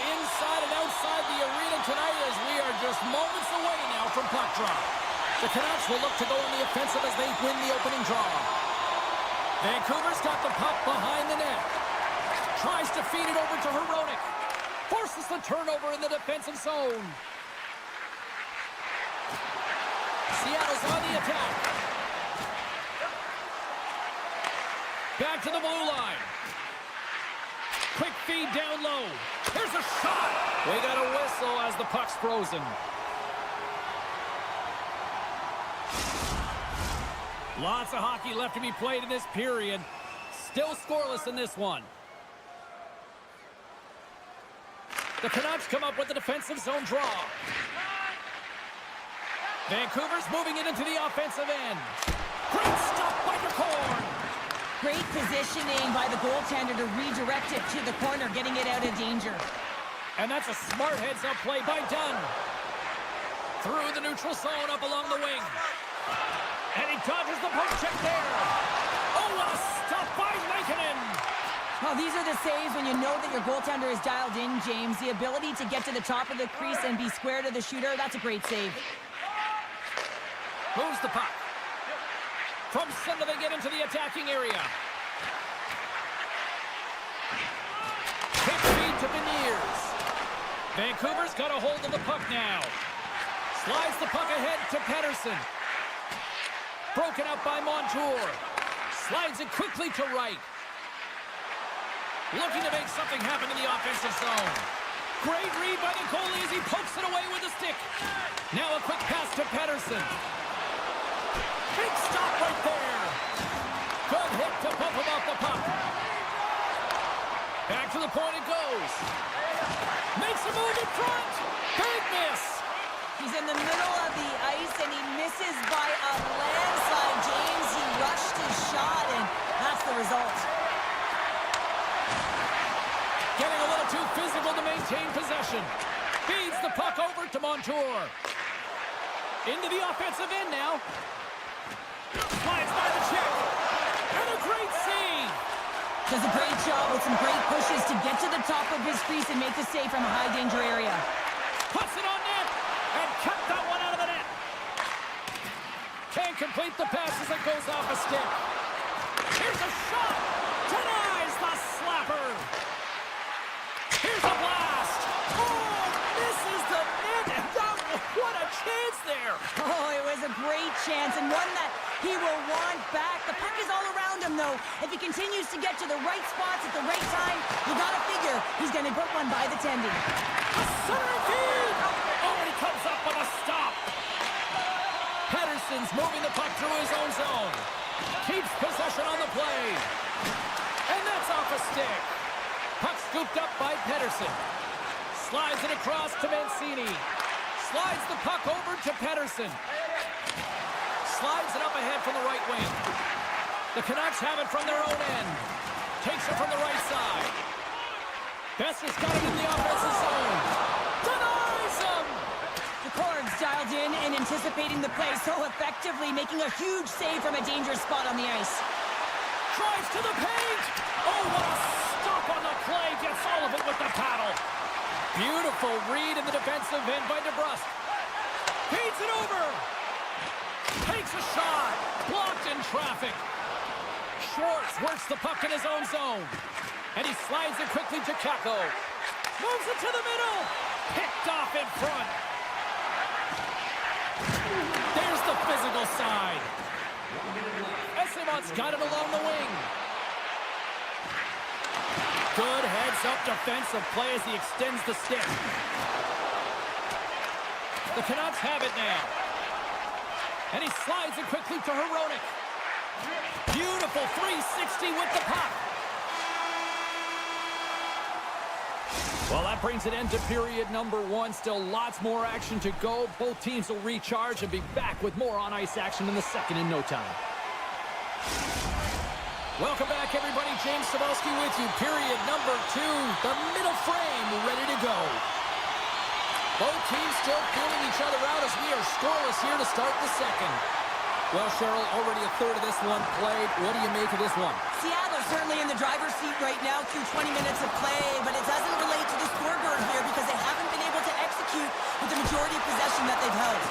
inside and outside the arena tonight as we are just moments away now from puck drop. The Canucks will look to go on the offensive as they win the opening draw. Vancouver's got the puck behind the net. Tries to feed it over to Hronek. Forces the turnover in the defensive zone. Seattle's on the attack. Back to the blue line. Quick feed down low. Here's a shot. We got a whistle as the puck's frozen. Lots of hockey left to be played in this period. Still scoreless in this one. The Canucks come up with the defensive zone draw. Vancouver's moving it into the offensive end. Great stop by Karson. Great positioning by the goaltender to redirect it to the corner, getting it out of danger. And that's a smart heads-up play by Dunn. Through the neutral zone, up along the wing. And he dodges the poke check there. Oh, what a stop by Lankinen. Well, these are the saves when you know that your goaltender is dialed in, James. The ability to get to the top of the crease and be square to the shooter, that's a great save. Moves the puck. From center, they get into the attacking area. Quick feed to Beniers. Vancouver's got a hold of the puck now. Slides the puck ahead to Pettersson. Broken up by Montour. Slides it quickly to right. Looking to make something happen in the offensive zone. Great read by the goalie as he pokes it away with a stick. Now a quick pass to Pettersson. Big stop right there. Good hit to bump him off the puck. Back to the point it goes. Makes a move in front. Big miss. He's in the middle of the ice and he misses by a landslide, James. He rushed his shot and that's the result. Getting a little too physical to maintain possession. Feeds the puck over to Montour. Into the offensive end now. Slides by the check. And a great save. Does a great job with some great pushes to get to the top of his crease and make the save from a high danger area. Puts it on net. And cut that one out of the net. Can't complete the pass as it goes off a stick. Here's a shot. Denies the slapper. Here's a blast. Oh, misses the net. And what a chance there. Oh, it was a great chance and one that he will want back. The puck is all around him, though. If he continues to get to the right spots at the right time, you gotta figure he's gonna put one by the tendon. A center feed. Oh, and he comes up with a stop. Pettersson's moving the puck through his own zone. Keeps possession on the play. And that's off a stick. Puck scooped up by Pettersson. Slides it across to Mancini. Slides the puck over to Pettersson. Slides it up ahead from the right wing. The Canucks have it from their own end. Takes it from the right side. Besser's got it in the offensive zone. Denies him! The Corgs dialed in and anticipating the play so effectively, making a huge save from a dangerous spot on the ice. Drives to the paint! Oh, what a stop on the play! Gets all of it with the paddle. Beautiful read in the defensive end by DeBrusque. Feeds it over! Takes a shot! Blocked in traffic. Schwartz works the puck in his own zone. And he slides it quickly to Kakko. Moves it to the middle! Picked off in front. There's the physical side. Essimont's got it along the wing. Good heads-up defensive play as he extends the stick. The Canucks have it now. And he slides it quickly to Hronek. Beautiful 360 with the puck. Well, that brings an end to period number one. Still lots more action to go. Both teams will recharge and be back with more on-ice action in the second in no time. Welcome back, everybody. James Cybulski with you. Period number two. The middle frame ready to go. Both teams still feeling each other out as we are scoreless here to start the second. Well, Cheryl, already a third of this one played. What do you make of this one? Seattle's certainly in the driver's seat right now through 20 minutes of play, but it doesn't relate to the scoreboard here because they haven't been able to execute with the majority of possession that they've held.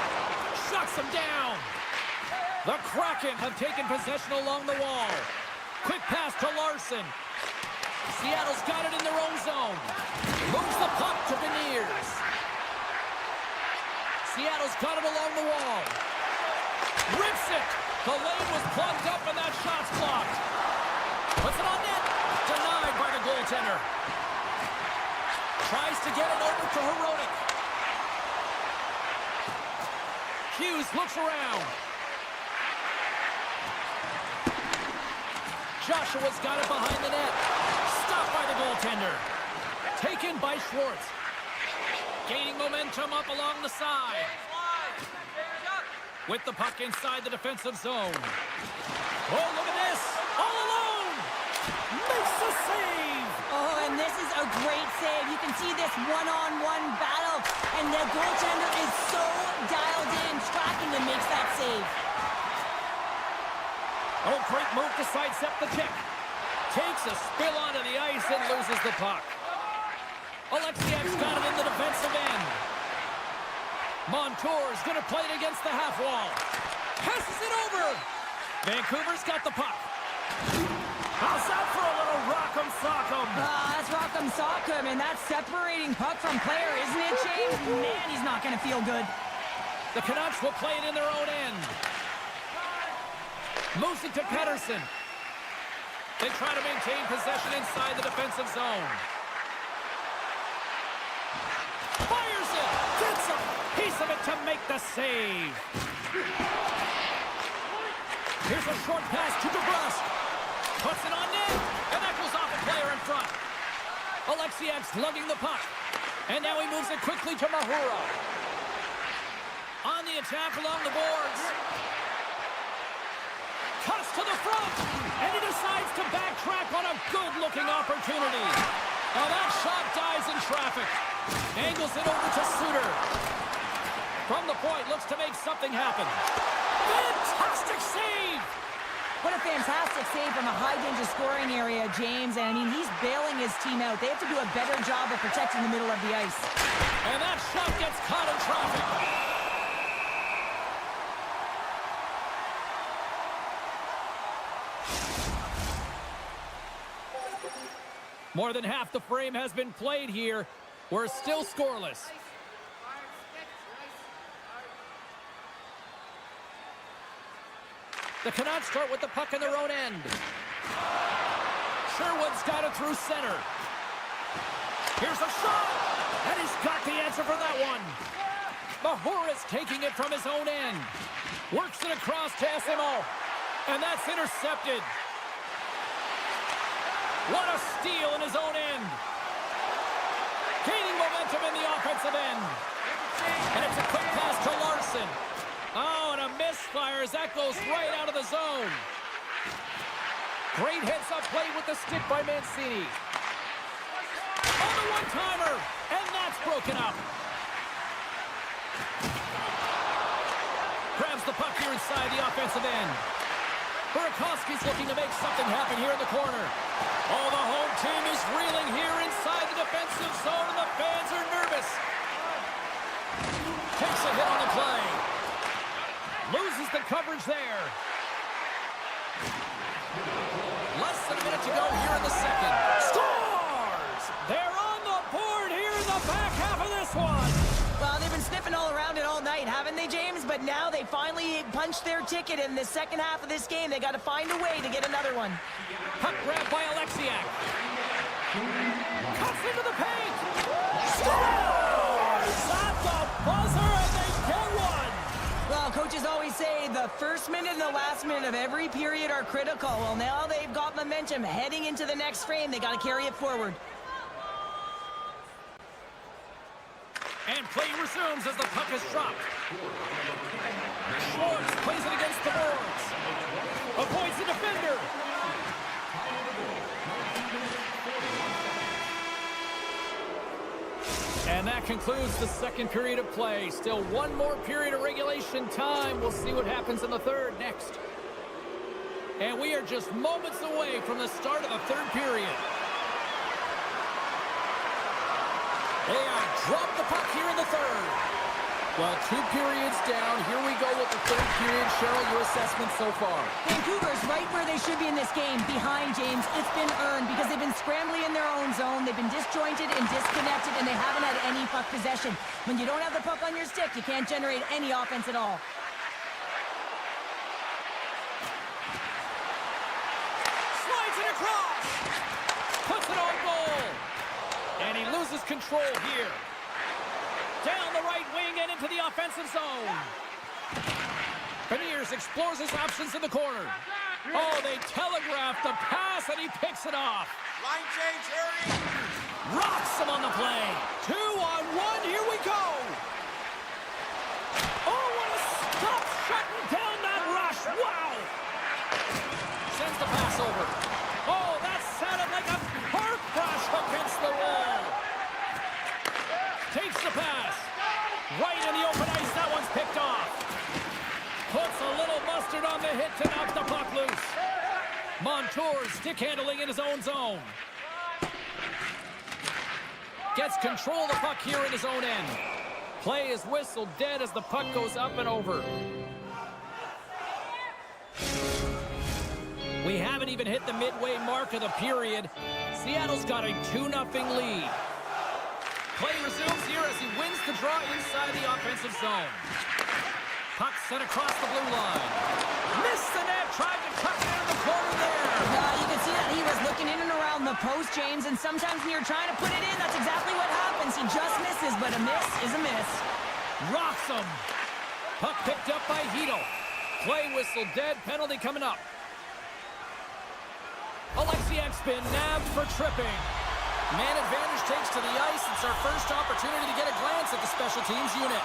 Shuts them down. The Kraken have taken possession along the wall. Quick pass to Larson. Seattle's got it in their own zone. Moves the puck to Beniers. Seattle's got it along the wall. Rips it. The lane was plugged up and that shot's blocked. Puts it on net. Denied by the goaltender. Tries to get it over to Herodic. Hughes looks around. Joshua's got it behind the net. Stopped by the goaltender. Taken by Schwartz. Gaining momentum up along the side. With the puck inside the defensive zone. Oh, look at this. All alone. Makes the save. Oh, and this is a great save. You can see this one-on-one battle, and the goaltender is so dialed in, tracking and makes that save. Oh, great move to sidestep the check. Takes a spill onto the ice and loses the puck. Alexiak's got it in the defensive end. Montour's going to play it against the half wall. Passes it over. Vancouver's got the puck. How's that for a little rock'em sock'em? That's rock'em sock'em, and that's separating puck from player, isn't it, James? Man, he's not going to feel good. The Canucks will play it in their own end. Moves it to Pedersen. They try to maintain possession inside the defensive zone. Fires it. Gets a piece of it to make the save. Here's a short pass to DeBrusque. Puts it on net, and that goes off a player in front. Alexiak's lugging the puck. And now he moves it quickly to Mahura. On the attack along the boards. Cuts to the front, and he decides to backtrack on a good-looking opportunity. Now that shot dies in traffic. Angles it over to Suter. From the point, looks to make something happen. Fantastic save! What a fantastic save from a high-danger scoring area, James. And, I mean, he's bailing his team out. They have to do a better job of protecting the middle of the ice. And that shot gets caught in traffic. More than half the frame has been played here. We're still scoreless. The Canucks start with the puck in their own end. Sherwood's got it through center. Here's a shot, and he's got the answer for that one. Mahura's taking it from his own end. Works it across to SMO, and that's intercepted. What a steal in his own end. Gaining momentum in the offensive end. And it's a quick pass to Larson. Oh, and a misfire as that goes right out of the zone. Great heads-up play with the stick by Mancini. On the one-timer, and that's broken up. Grabs the puck here inside the offensive end. Burakovsky's looking to make something happen here in the corner. Oh, the home team is reeling here inside the defensive zone, and the fans are nervous. Takes a hit on the play. Loses the coverage there. Less than a minute to go here in the second. Scores! They're on the board here in the back half of this one. Well, they've been sniffing all around it all night, haven't they, James? But now they finally punched their ticket in the second half of this game. They got to find a way to get another one. Puck grab by Alexiak. Cuts into the paint. Scores! At the buzzer, and they get one. Well, coaches always say the first minute and the last minute of every period are critical. Well, now they've got momentum heading into the next frame. They got to carry it forward. And play resumes as the puck is dropped. Schwartz plays it against the boards. Avoids the defender. And that concludes the second period of play. Still one more period of regulation time. We'll see what happens in the third next. And we are just moments away from the start of the third period. They have dropped the puck here in the third. Well, 2 periods down. Here we go with the third period. Cheryl, your assessment so far? Vancouver's right where they should be in this game, behind James. It's been earned because they've been scrambling in their own zone. They've been disjointed and disconnected, and they haven't had any puck possession. When you don't have the puck on your stick, you can't generate any offense at all. Slides it across. Puts it on goal. And he loses control here. Down the right wing and into the offensive zone. Beniers explores his options in the corner. Oh, they telegraph the pass, and he picks it off. Line change, Harry. Rocks him on the play. 2-on-1, here we go. Oh, what a stop, shutting down that rush. Wow. Sends the pass over. Oh, that sounded like a park crash against the wall. Takes the pass. Right in the open ice, that one's picked off. Puts a little mustard on the hit to knock the puck loose. Montour stick handling in his own zone. Gets control of the puck here in his own end. Play is whistled dead as the puck goes up and over. We haven't even hit the midway mark of the period. Seattle's got a 2-0 lead. Play resumes here as he wins the draw inside the offensive zone. Puck sent across the blue line. Missed the net, tried to tuck it in the corner there. You can see that he was looking in and around the post, James, and sometimes when you're trying to put it in, that's exactly what happens. He just misses, but a miss is a miss. Rocks him. Puck picked up by Hito. Play whistle dead, penalty coming up. Alexiak's been nabbed for tripping. Man advantage takes to the ice. It's our first opportunity to get a glance at the special teams unit.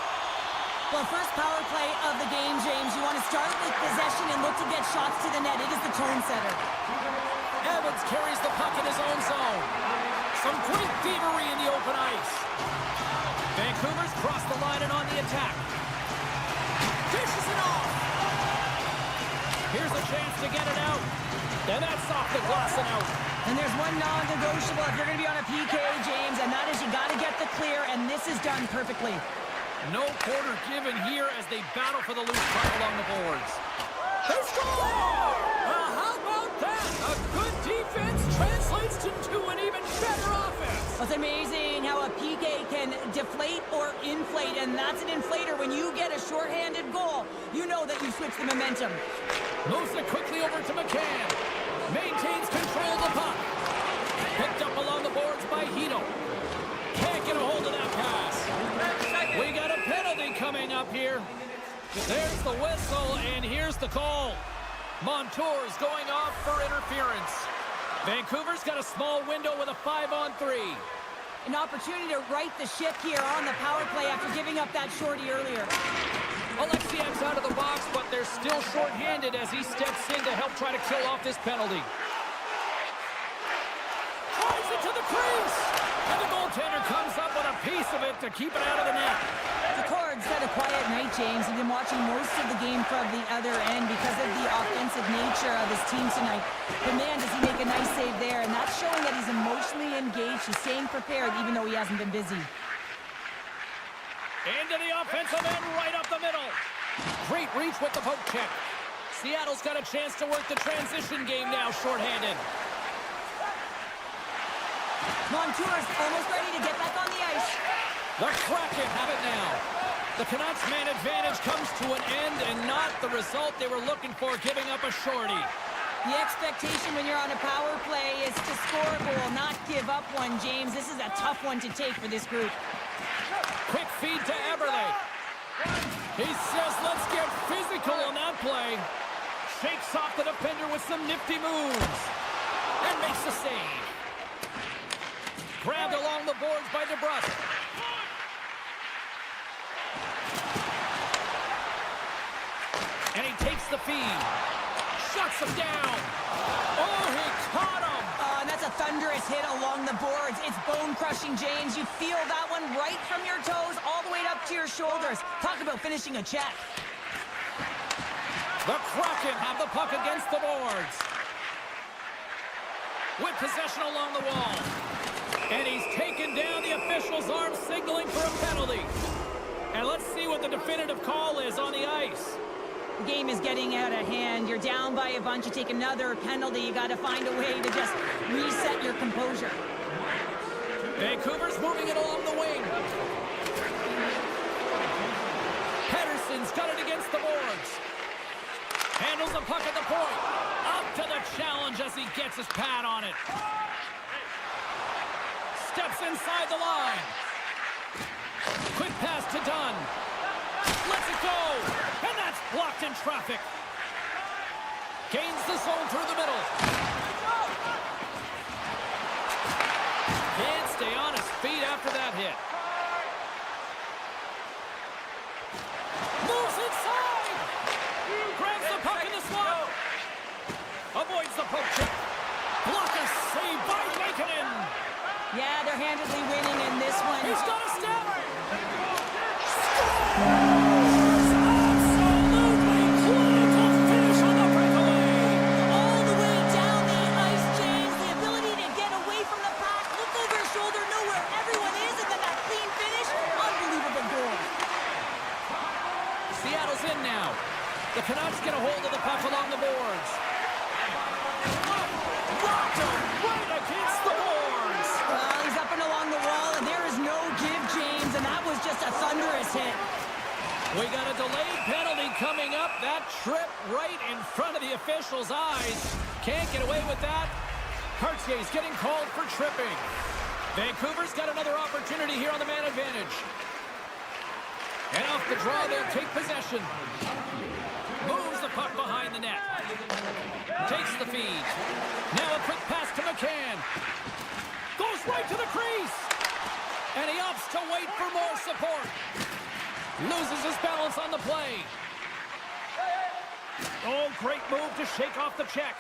Well, first power play of the game, James. You want to start with possession and look to get shots to the net. It is the tone setter. Evans carries the puck in his own zone. Some great thievery in the open ice. Vancouver's crossed the line and on the attack. Dishes it off. Here's a chance to get it out. And that's off the glass and out. And there's one non-negotiable if you're going to be on a PK, James, and that is you got to get the clear, and this is done perfectly. No quarter given here as they battle for the loose puck along the boards. They score! How about that? A good defense translates into an even better offense. Well, it's amazing how a PK can deflate or inflate, and that's an inflator. When you get a shorthanded goal, you know that you switch the momentum. Moves it quickly over to McCann. Maintains control of the puck. Picked up along the boards by Hito. Can't get a hold of that pass. We got a penalty coming up here. There's the whistle, and here's the call. Montour's going off for interference. Vancouver's got a small window with a 5-on-3. An opportunity to right the ship here on the power play after giving up that shorty earlier. Alexiak's out of the box, but they're still short-handed as he steps in to help try to kill off this penalty. Tries it to the crease! And the goaltender comes up with a piece of it to keep it out of the net. The Cards had a quiet night, James. He's been watching most of the game from the other end because of the offensive nature of his team tonight. But man, does he make a nice save there, and that's showing that he's emotionally engaged. He's staying prepared even though he hasn't been busy. Into the offensive end, right up the middle. Great reach with the poke check. Seattle's got a chance to work the transition game now, shorthanded. Montour's almost ready to get back on the ice. The Kraken have it now. The Canucks man advantage comes to an end and not the result they were looking for, giving up a shorty. The expectation when you're on a power play is to score a goal, not give up one, James. This is a tough one to take for this group. Quick feed to Eberle. He says, let's get physical on that play. Shakes off the defender with some nifty moves. And makes the save. Grabbed along the boards by DeBrusque. And he takes the feed. Shuts him down. Oh, he caught him. And that's a thunderous hit along the boards. It's bone-crushing, James. You feel that one right from your toes all the way up to your shoulders. Talk about finishing a check. The Kraken have the puck against the boards. With possession along the wall. And he's taken down. The official's arm signaling for a penalty. And let's see what the definitive call is on the ice. The game is getting out of hand. You're down by a bunch. You take another penalty. You got to find a way to just reset your composure. Vancouver's moving it along the wing. Pedersen's got it against the boards. Handles the puck at the point. Up to the challenge as he gets his pad on it. Steps inside the line. Quick pass to Dunn. Lets it go. And that's blocked in traffic. Gains the zone through the middle. Can't stay on his feet after that hit. Moves inside. Grabs the puck in the slot. Avoids the poke check. Blocker save by Lakeinen. Yeah, they're handedly winning in this one. He's got a step. Absolutely clinical finish on the breakaway. All the way down the ice, James. The ability to get away from the puck, look over his shoulder, know where everyone is, and then that clean finish. Unbelievable goal. Seattle's in now. The Canucks get a hold of the puck along the boards. Rocked him right against the boards. Well, he's up and along the wall, and there is no give, James, and that was just a thunderous hit. We got a delayed penalty coming up. That trip right in front of the official's eyes. Can't get away with that. Cartier's getting called for tripping. Vancouver's got another opportunity here on the man advantage. And off the draw, they'll take possession. Moves the puck behind the net. Takes the feed. Now a quick pass to McCann. Goes right to the crease. And he opts to wait for more support. Loses his balance on the play. Oh, great move to shake off the check.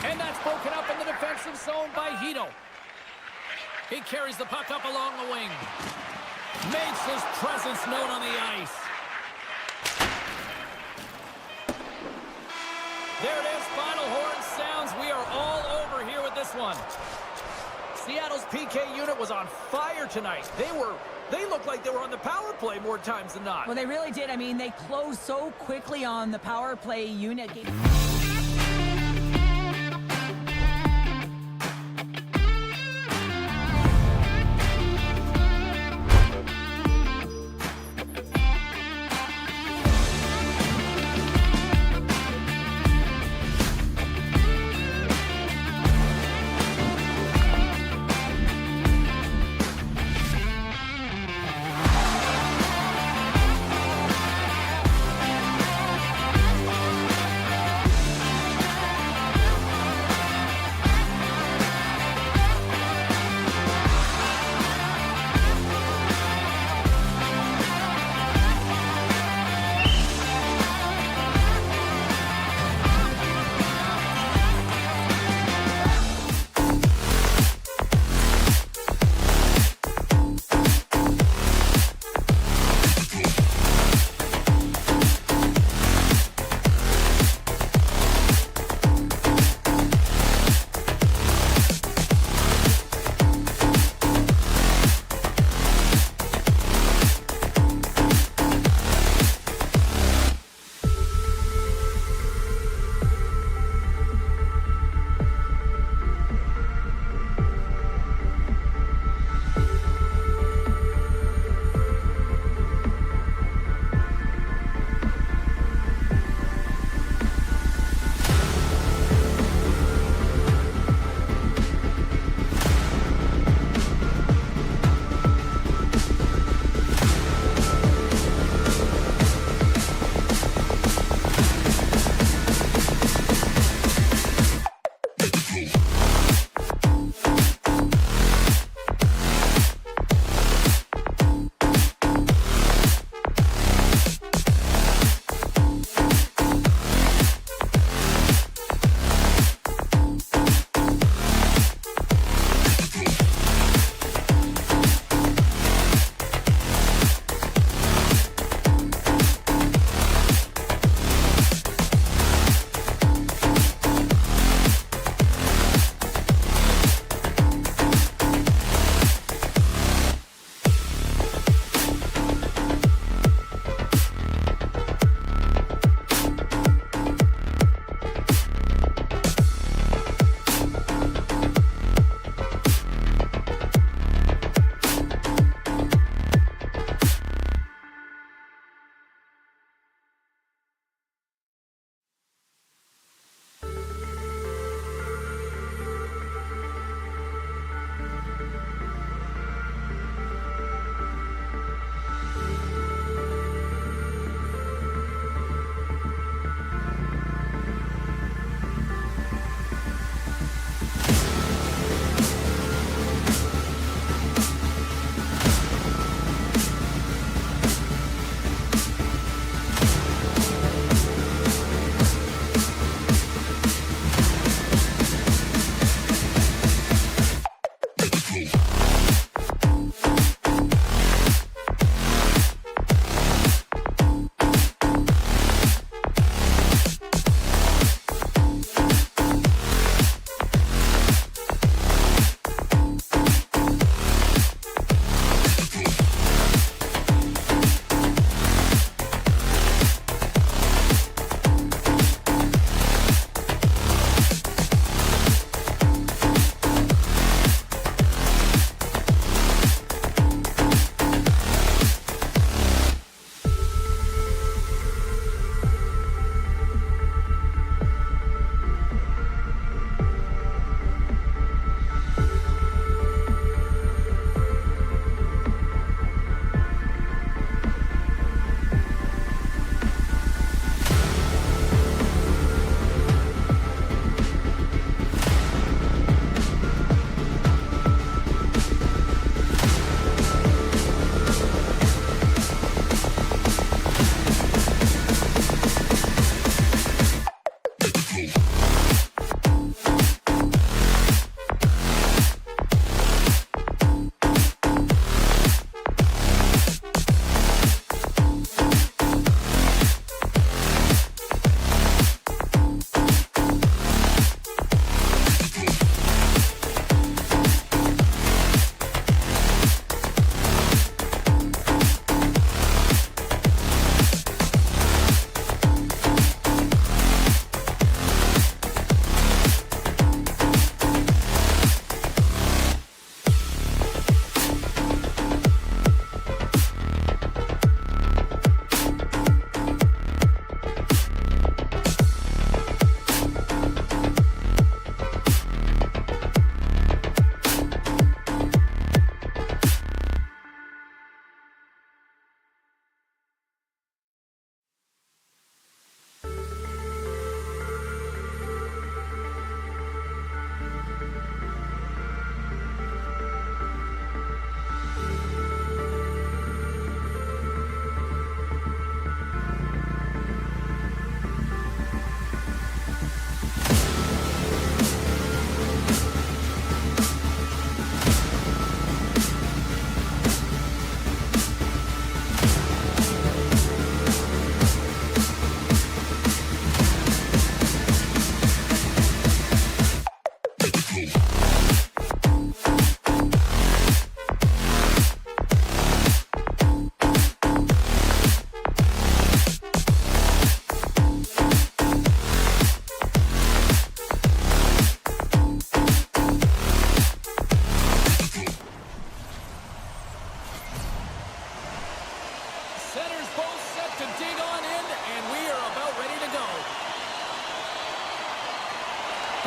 And that's broken up in the defensive zone by Hito. He carries the puck up along the wing. Makes his presence known on the ice. There it is, final horn sounds. We are all over here with this one. Seattle's PK unit was on fire tonight. They looked like they were on the power play more times than not. Well, they really did. I mean, they closed so quickly on the power play unit.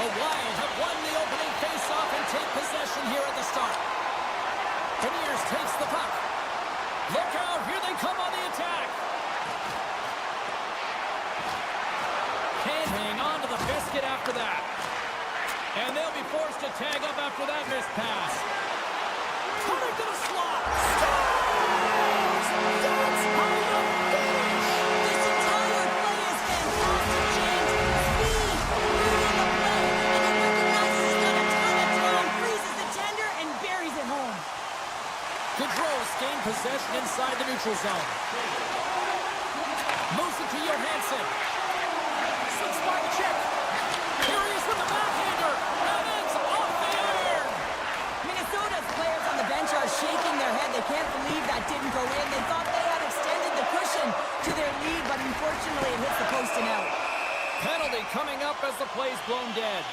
The Wild have won the opening face-off and take possession here at the start. Beniers takes the puck. Look out, here they come on the attack. Can't hang on to the biscuit after that. And they'll be forced to tag up after that missed pass. Cutting to the slot. Scores! That's how you finish! This entire play is fantastic, James. Speed, reading the play, and then recognizes he's got a ton of time, freezes the tender, and buries it home. Gaudreau's gained possession inside the neutral zone. Moves it to Johansson. Some smart check. Here he is with the backhander. And it's off the iron. Minnesota's players on the bench are shaking their head. They can't believe that didn't go in. They thought they had extended the cushion to their lead, but unfortunately it hits the post and out. Penalty coming up as the play's blown dead.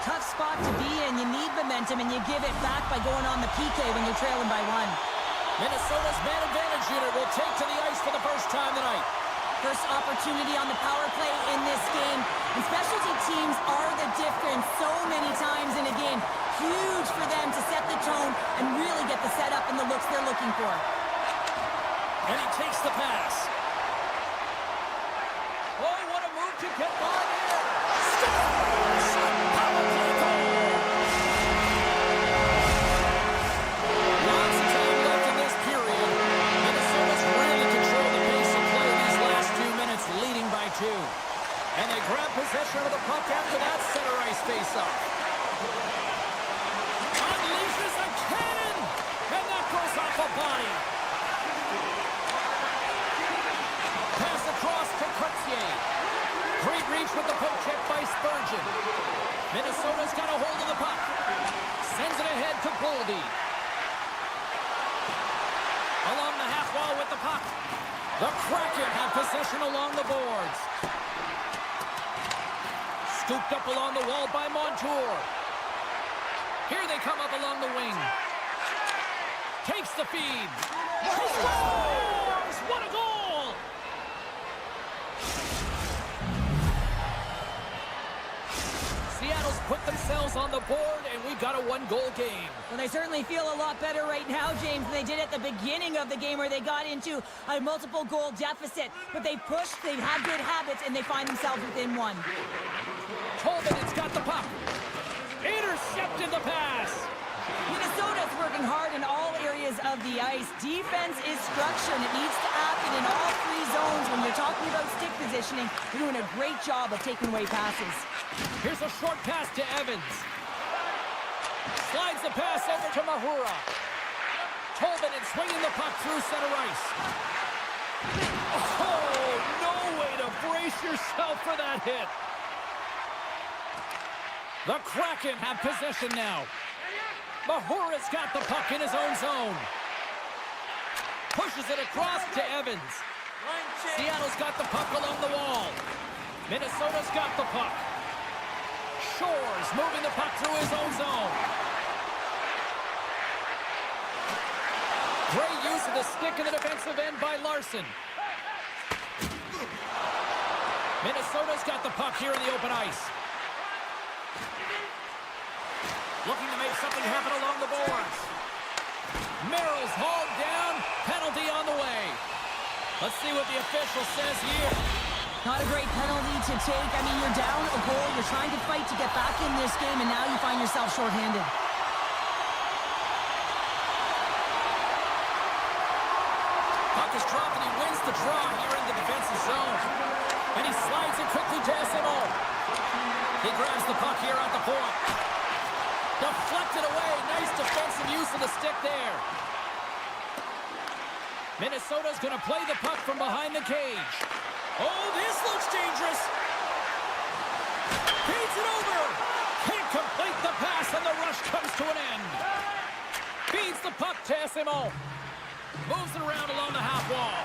Tough spot to be in. You need momentum, and you give it back by going on the PK when you're trailing by one. Minnesota's man advantage unit will take to the ice for the first time tonight. First opportunity on the power play in this game. And specialty teams are the difference so many times in a game. Huge for them to set the tone and really get the setup and the looks they're looking for. And he takes the pass. Oh, what a move to get by here. Scores! Power play goal! Lots of time left in this period. Minnesota's really controlled the pace of play these last few minutes, leading by 2. And they grab possession of the puck after that center ice face-off. Unleashes a cannon! And that goes off a body. Pass across to Courtier. Great reach with the poke check by Spurgeon. Minnesota's got a hold of the puck. Sends it ahead to Boldy. Along the half wall with the puck. The Kraken have possession along the boards. Scooped up along the wall by Montour. Here they come up along the wing. Takes the feed. He scores! What a goal! Seattle's put themselves on the board, and we've got a one-goal game. Well, they certainly feel a lot better right now, James, than they did at the beginning of the game where they got into a multiple-goal deficit. But they pushed, they had good habits, and they find themselves within one. Tolman has got the puck. Intercepted the pass. Minnesota's working hard in all areas of the ice. Defense is structure, and it needs to happen in all 3 zones. When you're talking about stick positioning, they're doing a great job of taking away passes. Here's a short pass to Evans. Slides the pass over to Mahura. Tolman is swinging the puck through center ice. Oh, no way to brace yourself for that hit. The Kraken have possession now. Mahura's got the puck in his own zone. Pushes it across to Evans. Seattle's got the puck along the wall. Minnesota's got the puck. Shores moving the puck through his own zone. Great use of the stick in the defensive end by Larson. Minnesota's got the puck here in the open ice. Looking to make something happen along the boards. Merrill's hauled down. Penalty on the way. Let's see what the official says here. Not a great penalty to take. I mean, you're down a goal. You're trying to fight to get back in this game, and now you find yourself shorthanded. Puck is dropped, and he wins the draw here in the defensive zone. And he slides it quickly to SMO. He grabs the puck here at the point. Deflected away. Nice defensive use of the stick there. Minnesota's going to play the puck from behind the cage. Oh, this looks dangerous. Feeds it over. Can't complete the pass, and the rush comes to an end. Feeds the puck to SMO. Moves it around along the half wall.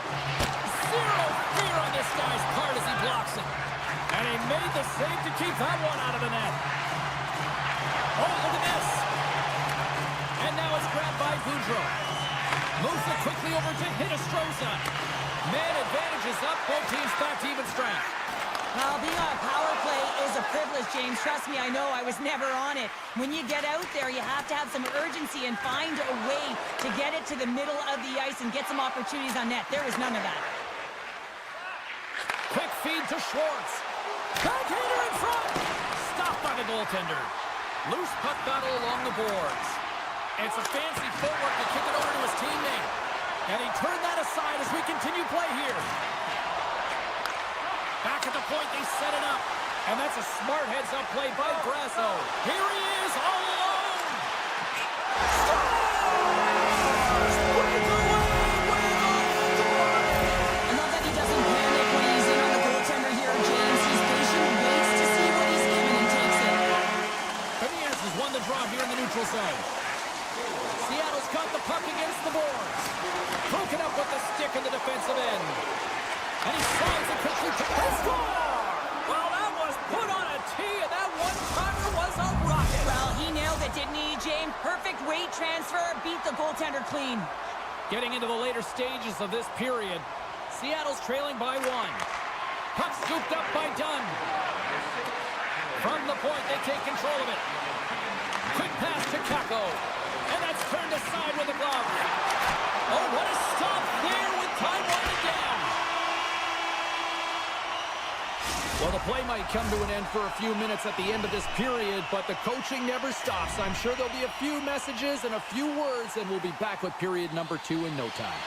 Zero fear on this guy's part as he blocks it. And he made the save to keep that one out of the net. Oh, look at this. And now it's grabbed by Boudreau. Moves it quickly over to Hinostroza. Man advantage is up. Both teams back to even strength. Well, being on a power play is a privilege, James. Trust me, I know. I was never on it. When you get out there, you have to have some urgency and find a way to get it to the middle of the ice and get some opportunities on net. There was none of that. Quick feed to Schwartz. Backhander in front. Stopped by the goaltender. Loose puck battle along the boards. It's a fancy footwork to kick it over to his teammate. And he turned that aside as we continue play here. Back at the point, they set it up. And that's a smart heads-up play by Brasso. Here he is, all alone. Scores! Breakaway! I love that he doesn't panic when he's in on the goaltender here, James. He's patient, waits to see what he's given, and takes it. Beniers has won the draw here in the neutral zone. Seattle's got the puck against the boards. Broken up with the stick in the defensive end. And he slides it quickly to score! Well, that was put on a tee, and that one-timer was a rocket. Well, he nailed it, didn't he, James? Perfect weight transfer, beat the goaltender clean. Getting into the later stages of this period, Seattle's trailing by one. Puck scooped up by Dunn. From the point, they take control of it. Quick pass to Kako. And that's turned aside with a glove. Oh, what a stop there with time winding down. Well, the play might come to an end for a few minutes at the end of this period, but the coaching never stops. I'm sure there'll be a few messages and a few words, and we'll be back with period number 2 in no time.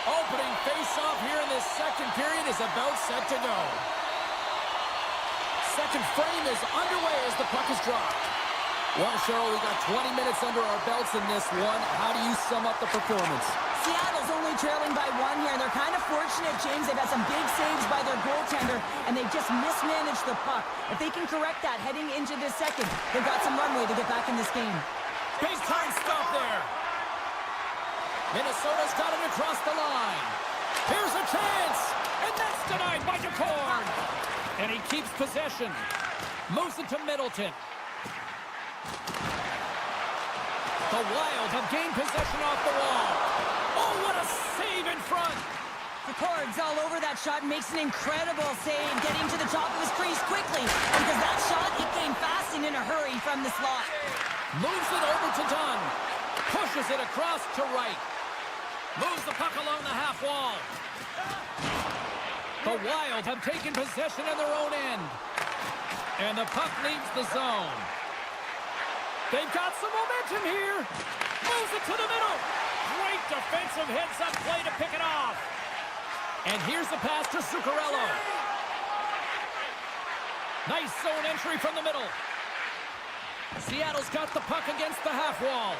Opening face-off here in this second period is about set to go. Second frame is underway as the puck is dropped. Well, Cheryl, we got 20 minutes under our belts in this one. How do you sum up the performance? Seattle's only trailing by one here, and they're kind of fortunate, James. They've had some big saves by their goaltender, and they've just mismanaged the puck. If they can correct that heading into this second, they've got some runway to get back in this game. Big time stop there. Minnesota's got it across the line. Here's a chance, and that's denied by DeCorn. And he keeps possession. Moves it to Middleton. The Wild have gained possession off the wall. Oh, what a save in front. DeCorn's all over that shot and makes an incredible save, getting to the top of his crease quickly, because that shot, it came fast and in a hurry from the slot. Moves it over to Dunn. Pushes it across to right. Moves the puck along the half wall. The Wild have taken possession in their own end. And the puck leaves the zone. They've got some momentum here. Moves it to the middle. Great defensive heads-up play to pick it off. And here's the pass to Zuccarello. Nice zone entry from the middle. Seattle's got the puck against the half wall.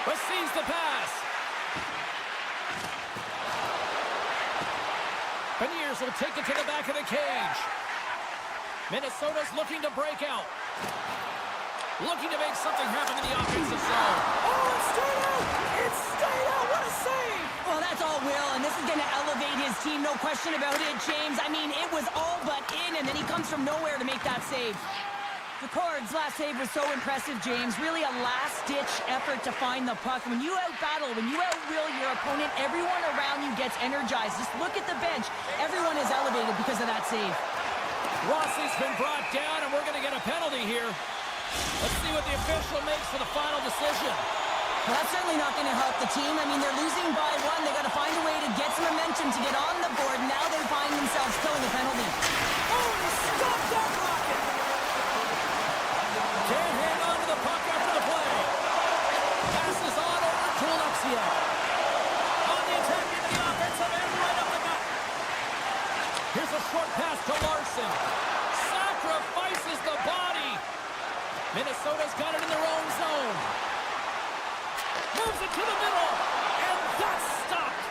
Receives the pass. Beniers will take it to the back of the cage. Minnesota's looking to break out. Looking to make something happen in the offensive zone. Oh, it's stayed out! It's stayed out! What a save! Well, that's all Will, and this is going to elevate his team, no question about it, James. I mean, it was all but in, and then he comes from nowhere to make that save. DeCord's last save was so impressive, James. Really a last-ditch effort to find the puck. When you out-battle, when you out-will your opponent, everyone around you gets energized. Just look at the bench. Everyone is elevated because of that save. Rossi's been brought down, and we're going to get a penalty here. Let's see what the official makes for the final decision. Well, that's certainly not going to help the team. I mean, they're losing by one. They got to find a way to get some momentum to get on the board. Now they find themselves killing a penalty. Oh, stop that rocket! Can't hang on to the puck after the play. Passes on over to Alexia. On the attack into the offensive end, right up the gut. Here's a short pass to Larson. Sacrifices the body. Minnesota's got it in their own zone. Moves it to the middle. And that's stopped.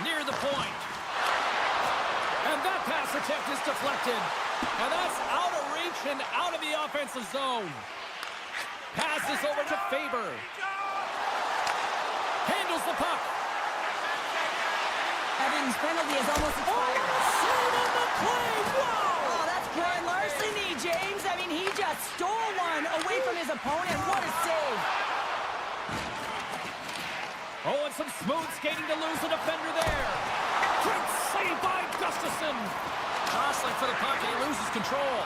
Near the point. And that pass attempt is deflected. And that's out of reach and out of the offensive zone. Passes over to Faber. Handles the puck. Evans' penalty is almost expired. Oh, save on the play. Whoa! Oh, that's Brian Larceny, James. I mean, he just stole one away from his opponent. What a save. Oh, and some smooth skating to lose the defender there. Great save by Gustafsson. Jostling for the puck, and he loses control.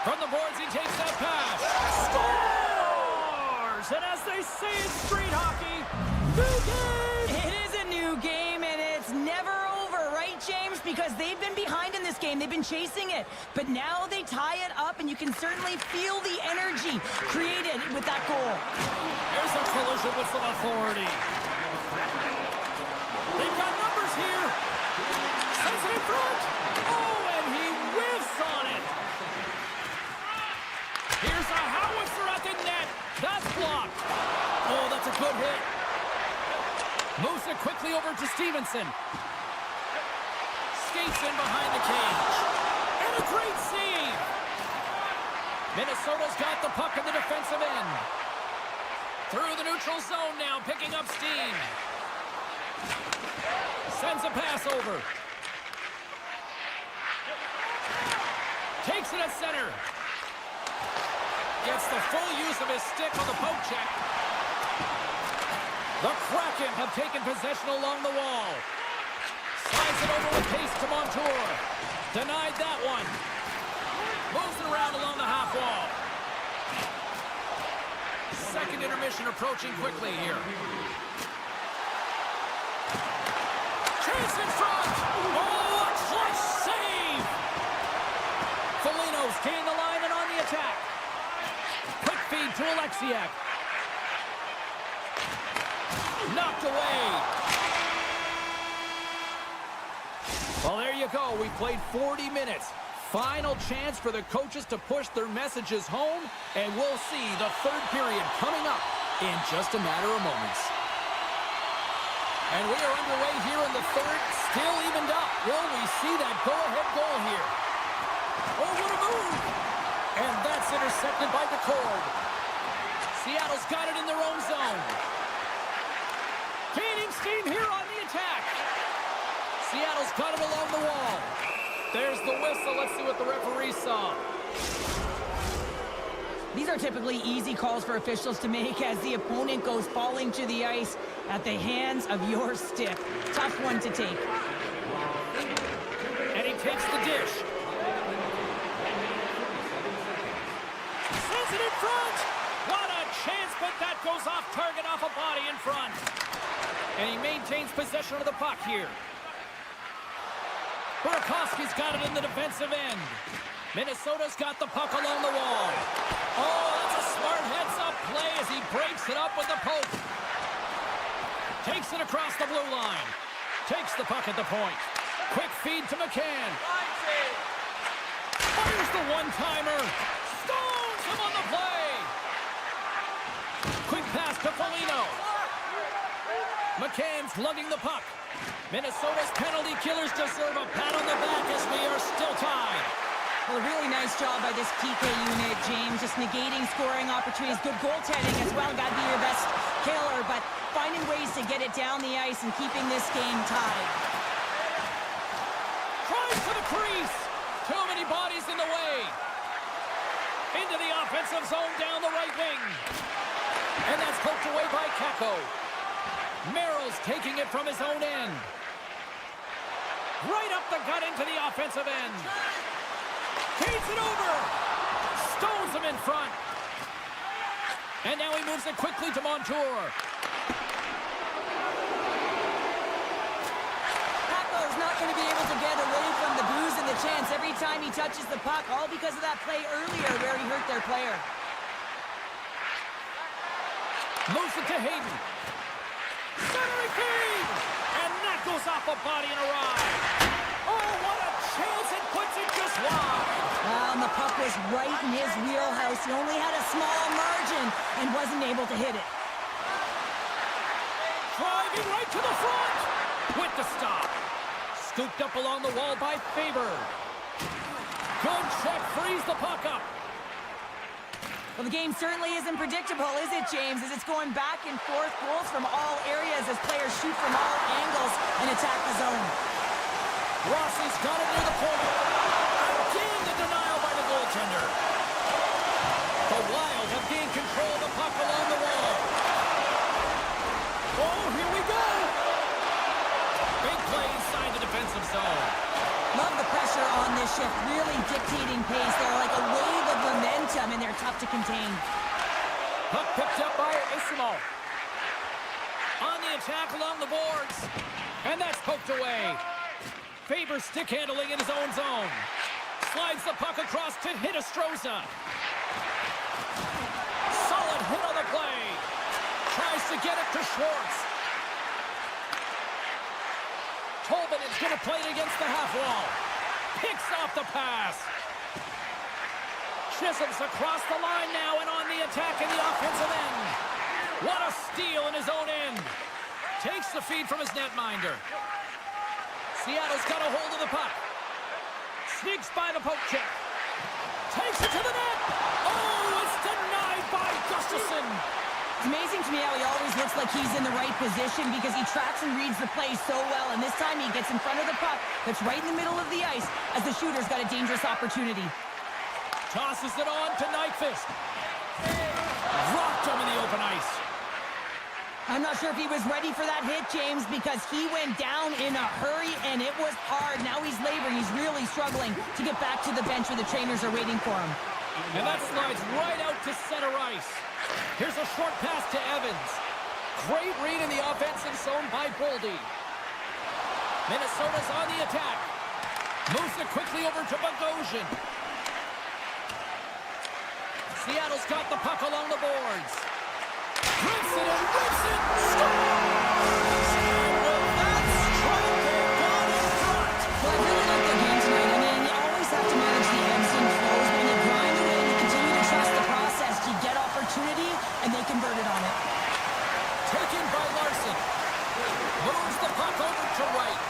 From the boards, he takes that pass. Scores! And as they say in street hockey, new game! It is a new game, and it's never over, right, James? Because they've been behind in this game. They've been chasing it. But now they tie it up, and you can certainly feel the energy created with that goal. There's a collision with some authority. They've got numbers here. Sends it in front. Oh, and he whiffs on it. Here's a howitzer at the net. That's blocked. Oh, that's a good hit. Moves it quickly over to Stevenson. Skates in behind the cage. And a great save. Minnesota's got the puck in the defensive end. Through the neutral zone now, picking up steam. Sends a pass over. Takes it at center. Gets the full use of his stick on the poke check. The Kraken have taken possession along the wall. Slides it over with pace to Montour. Denied that one. Moves it around along the half wall. Second intermission approaching quickly here. Chance in front. Oh, a clutch save. Foligno's gained the line and on the attack. Quick feed to Alexiak. Knocked away. Well, there you go. We played 40 minutes. Final chance for the coaches to push their messages home, and we'll see the third period coming up in just a matter of moments. And we are underway here in the third, still evened up. Will we see that go-ahead goal here? Oh, what a move! And that's intercepted by DeCord. Seattle's got it in their own zone. Gaining steam here on the attack. Seattle's got it along the wall. There's the whistle. Let's see what the referee saw. These are typically easy calls for officials to make as the opponent goes falling to the ice at the hands of your stick. Tough one to take. And he takes the dish. Sends it in front. What a chance, but that goes off target, off a body in front. And he maintains possession of the puck here. Burakovsky's got it in the defensive end. Minnesota's got the puck along the wall. Oh, that's a smart heads-up play as he breaks it up with the poke. Takes it across the blue line. Takes the puck at the point. Quick feed to McCann. Fires the one-timer. Stones him on the play. Quick pass to Foligno. McCann's lugging the puck. Minnesota's penalty killers deserve a pat on the back as we are still tied. Well, a really nice job by this PK unit, James. Just negating scoring opportunities. Good goaltending as well. Got to be your best killer, but finding ways to get it down the ice and keeping this game tied. Tries for the crease. Too many bodies in the way. Into the offensive zone down the right wing. And that's poked away by Kakko. Merrill's taking it from his own end. Right up the gut into the offensive end. Feeds it over. Stones him in front. And now he moves it quickly to Montour. Kakko's not going to be able to get away from the booze and the chance every time he touches the puck, all because of that play earlier where he hurt their player. Moves it to Hayden. Centering feed! And that goes off a body and a ride. Oh, what a chance! It puts it just wide. And the puck was right in his wheelhouse. He only had a small margin and wasn't able to hit it. Driving right to the front. With the stop. Scooped up along the wall by Faber. Good check. Frees the puck up. Well, the game certainly isn't predictable, is it, James? As it's going back and forth, goals from all areas as players shoot from all angles and attack the zone. Rossi's got it near the point. Again, the denial by the goaltender. The Wild have gained control of the puck along the wall. Oh, here we go. Big play inside the defensive zone. Love the pressure on this shift, really dictating pace. They're like a wave of momentum, and they're tough to contain. Puck picked up by Isimo. On the attack along the boards. And that's poked away. Favors stick handling in his own zone. Slides the puck across to Hinostroza. Solid hit on the play. Tries to get it to Schwartz. Tolbert is going to play it against the half wall. Picks off the pass. Chisholm's across the line now and on the attack in the offensive end. What a steal in his own end. Takes the feed from his netminder. Seattle's got a hold of the puck. Sneaks by the poke check. Takes it to the net. Oh, it's denied by Gustafsson. It's amazing to me how he always looks like he's in the right position because he tracks and reads the play so well. And this time he gets in front of the puck that's right in the middle of the ice as the shooter's got a dangerous opportunity. Tosses it on to Nyquist. Rocked him in the open ice. I'm not sure if he was ready for that hit, James, because he went down in a hurry and it was hard. Now he's laboring. He's really struggling to get back to the bench where the trainers are waiting for him. And that slides right out to center ice. Here's a short pass to Evans. Great read in the offensive zone by Boldy. Minnesota's on the attack. Moves it quickly over to Bogosian. Seattle's got the puck along the boards. Rips it and rips it. Scores! And that's Kraken got in front. Well, I really like their game tonight. I mean, you always have to manage the ebbs and flows, but when you grind away and you continue to trust the process, you get opportunity, and they converted on it. Taken by Larson. Moves the puck over to right.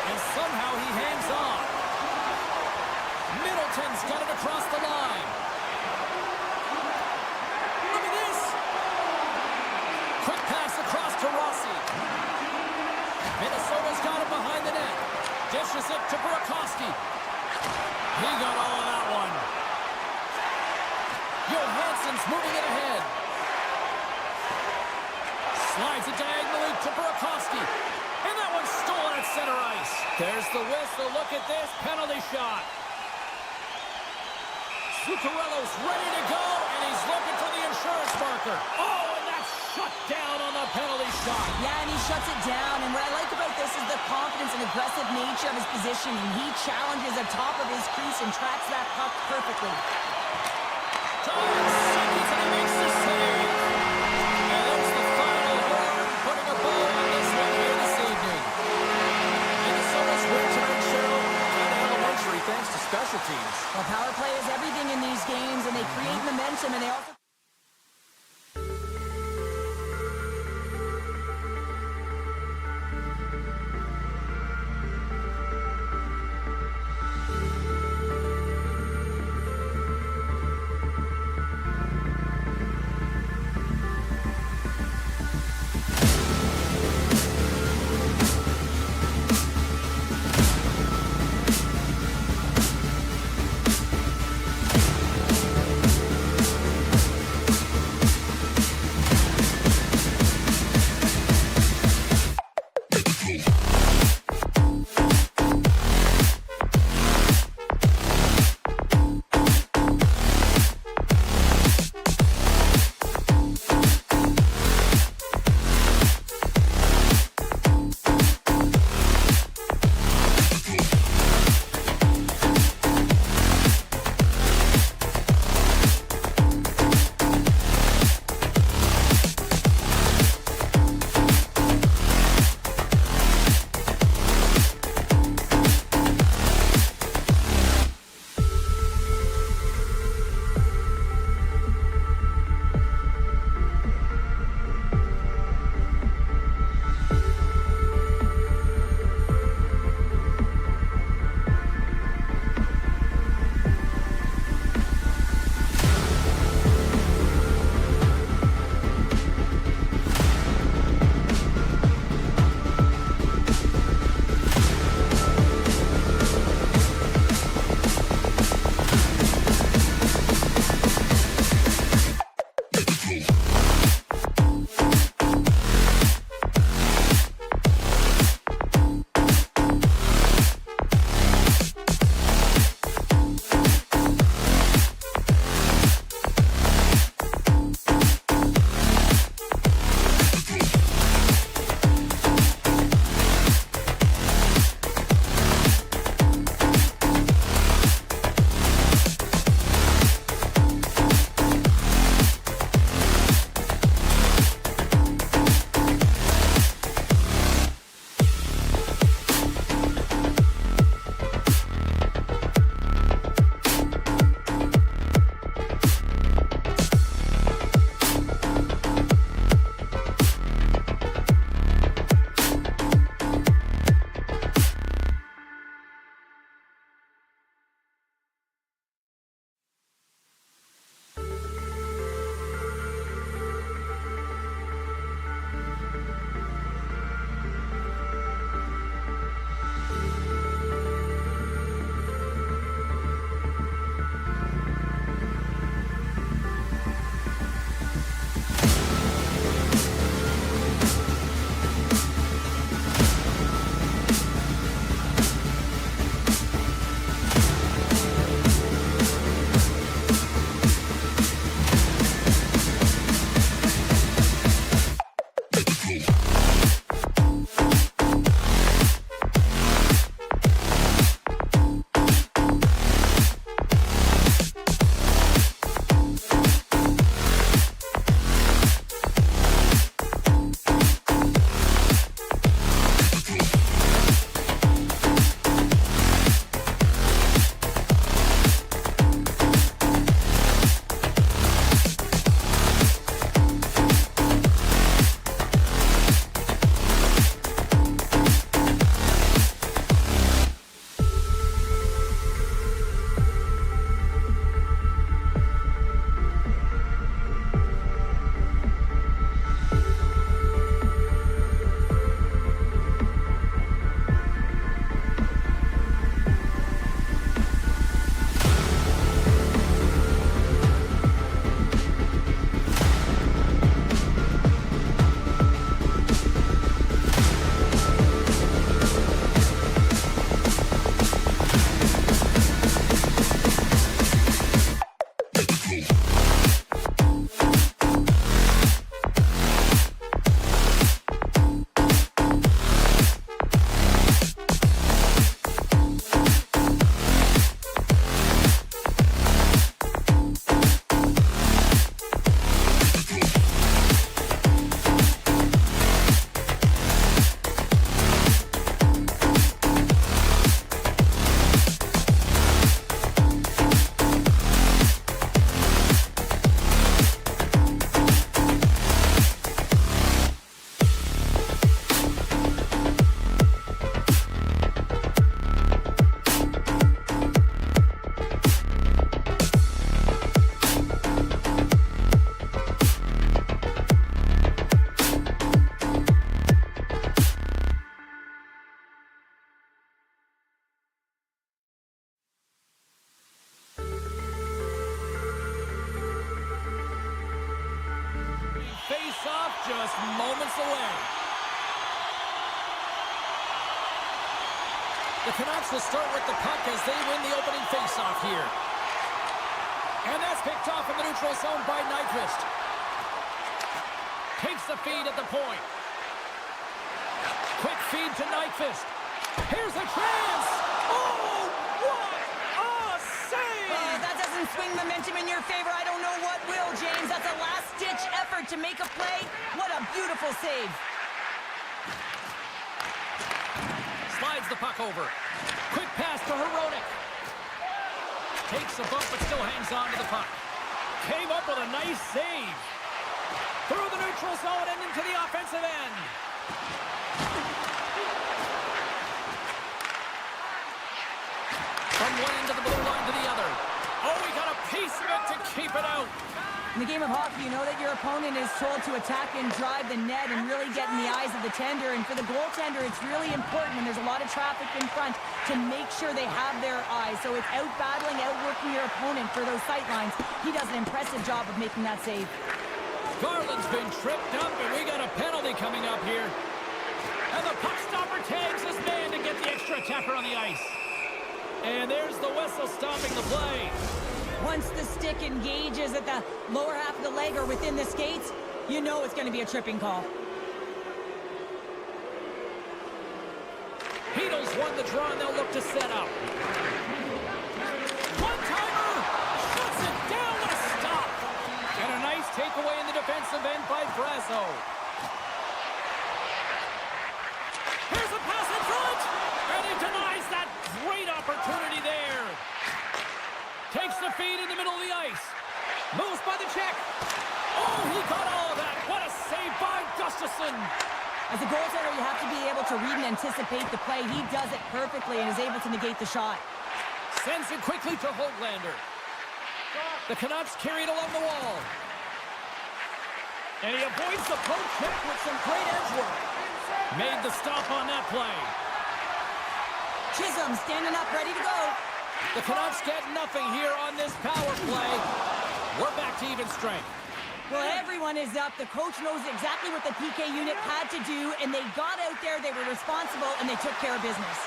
And somehow he hangs on. Middleton's got it across the line. Look at this. Quick pass across to Rossi. Minnesota's got it behind the net. Dishes it to Burakovsky. He got all of that one. Johansson's moving it ahead. Slides it diagonally to Burakovsky. And that one's stolen at center ice. There's the whistle. Look at this penalty shot. Zuccarello's ready to go, and he's looking for the insurance marker. Oh, and that's shut down on the penalty shot. Yeah, and he shuts it down. And what I like about this is the confidence and aggressive nature of his positioning. He challenges the top of his crease and tracks that puck perfectly. Time seconds, and he makes the save. And there's the final word, putting a bow on this one here this evening. Minnesota's win tonight, Cheryl. Kind of elementary, thanks to special teams. Well, power play is everything in these games, and they create momentum, and they also... The Canucks will start with the puck as they win the opening faceoff here. And that's picked off in the neutral zone by Nyquist. Takes the feed at the point. Quick feed to Nyquist. Here's a chance! Oh, what a save! That doesn't swing momentum in your favor. I don't know what will, James. That's a last-ditch effort to make a play. What a beautiful save. Slides the puck over. Quick pass to Hronek. Takes a bump but still hangs on to the puck. Came up with a nice save. Through the neutral zone and into the offensive end. From one end of the blue line to the other. Oh, he got a piece of it to keep it out. In the game of hockey, you know that your opponent is told to attack and drive the net and really get in the eyes of the tender. And for the goaltender, it's really important when there's a lot of traffic in front to make sure they have their eyes. So it's out-battling, outworking your opponent for those sight lines. He does an impressive job of making that save. Garland's been tripped up, and we got a penalty coming up here. And the puck stopper tags his man to get the extra attacker on the ice. And there's the whistle stopping the play. Once the stick engages at the lower half of the leg or within the skates, you know it's going to be a tripping call. Heedles won the draw, and they'll look to set up. One-timer! Shuts it down with a stop! And a nice takeaway in the defensive end by Brasso. Here's a pass in front! And he denies that great opportunity there. Takes the feed in the middle of the ice. Moves by the check. Oh, he got all of that. What a save by Gustafsson. As a goaltender, you have to be able to read and anticipate the play. He does it perfectly and is able to negate the shot. Sends it quickly to Höglander. The Canucks carry it along the wall. And he avoids the poke check with some great edge work. Made the stop on that play. Chisholm standing up, ready to go. The Canucks get nothing here on this power play. We're back to even strength. Well, everyone is up. The coach knows exactly what the PK unit had to do, and they got out there, they were responsible, and they took care of business.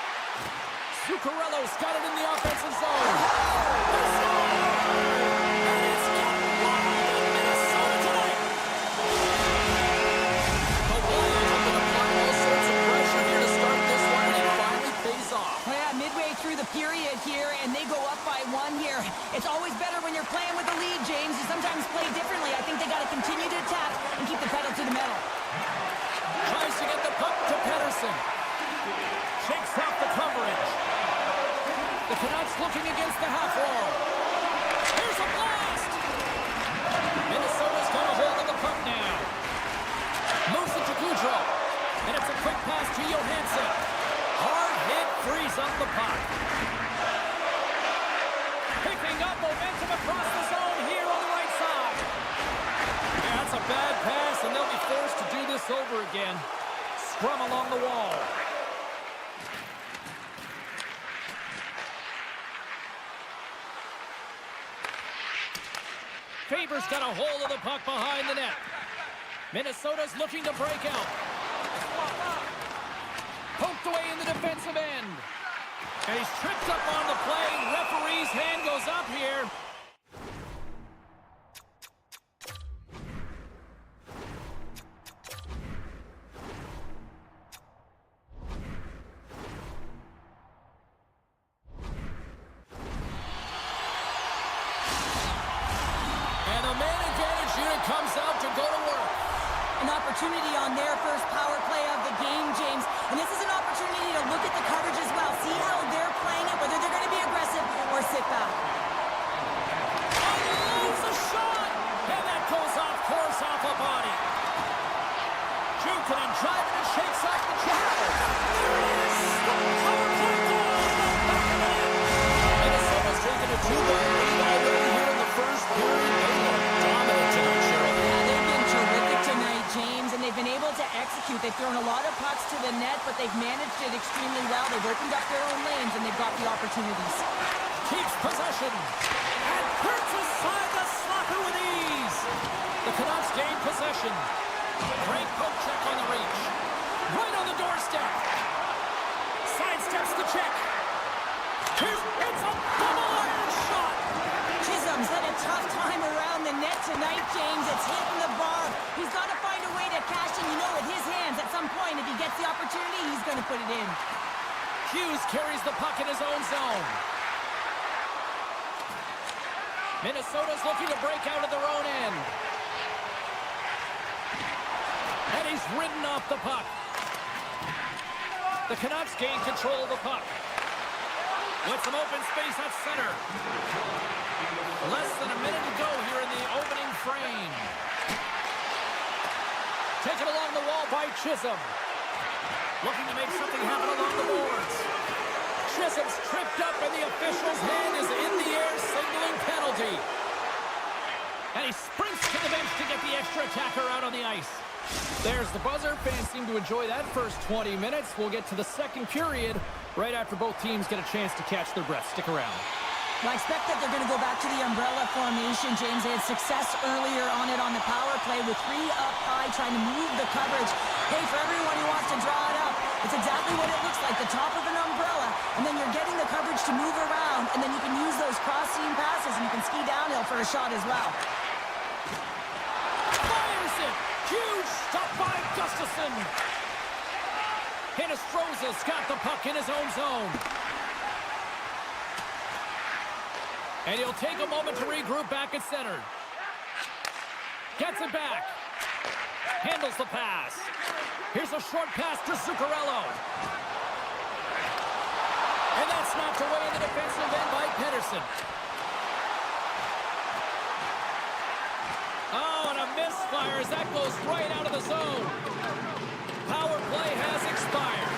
Zuccarello's got it in the offensive zone. And it's got wild in Minnesota tonight. The Wild have been applying all sorts of pressure here to start this one, and it finally pays off. Well, yeah, midway through the period here, and they go up by one here. It's always better when you're playing with the lead, James. You sometimes play differently. I think they got to continue to attack and keep the pedal to the metal. Tries to get the puck to Pettersson. Shakes off the coverage. The Canucks looking against the half wall. Here's a blast! Minnesota's got a hold of the puck now. Moves it to Gaudreau. And it's a quick pass to Johansson. Hard hit frees up the puck. Picking up momentum across the zone here on the right side. Yeah, that's a bad pass, and they'll be forced to do this over again. Scrum along the wall. Faber's got a hold of the puck behind the net. Minnesota's looking to break out. Poked away in the defensive end. And he's tripped up on the play. Referee's hand goes up here. And the man advantage unit comes out to go to work. An opportunity on their first power play of the game, James. And this is an opportunity to look at the coverage as well. See how they're playing it, whether they're going to be aggressive or sit back. Loads a shot! And that goes off course off a body. Jukunin driving and shakes off the check. There it is! The power play goal! Minnesota's taken a 2-goal lead already here in the first period. They look dominant tonight, Cheryl. Yeah, they've been terrific tonight, James, and they've been able to execute. They've thrown a lot of pucks to the net, but they've managed it extremely well. They've opened up their own lanes, and they've got the opportunities. Keeps possession. And hurts aside the slapper with ease. The Canucks gain possession. Great poke check on the reach. Right on the doorstep. Sidesteps the check. tonight, James. It's hitting the bar. He's got to find a way to cash in. You know, with his hands, at some point, if he gets the opportunity, he's going to put it in. Hughes carries the puck in his own zone. Minnesota's looking to break out of their own end. And he's ridden off the puck. The Canucks gain control of the puck. With some open space at center. Less than a minute to go here in the opening frame. Taken along the wall by Chisholm. Looking to make something happen along the boards. Chisholm's tripped up and the official's hand is in the air, signaling penalty. And he sprints to the bench to get the extra attacker out on the ice. There's the buzzer. Fans seem to enjoy that first 20 minutes. We'll get to the second period right after both teams get a chance to catch their breath. Stick around. Well, I expect that they're going to go back to the umbrella formation, James. They had success earlier on it on the power play with 3 up high trying to move the coverage. Hey, for everyone who wants to draw it up, it's exactly what it looks like, the top of an umbrella, and then you're getting the coverage to move around, and then you can use those cross-seam passes, and you can ski downhill for a shot as well. Fires it! Huge stop by Gustafsson! Hinostroza's got the puck in his own zone. And he'll take a moment to regroup back at center. Gets it back. Handles the pass. Here's a short pass to Zuccarello. And that's knocked away in the defensive end by Pettersson. Oh, and a misfire as that goes right out of the zone. Power play has expired.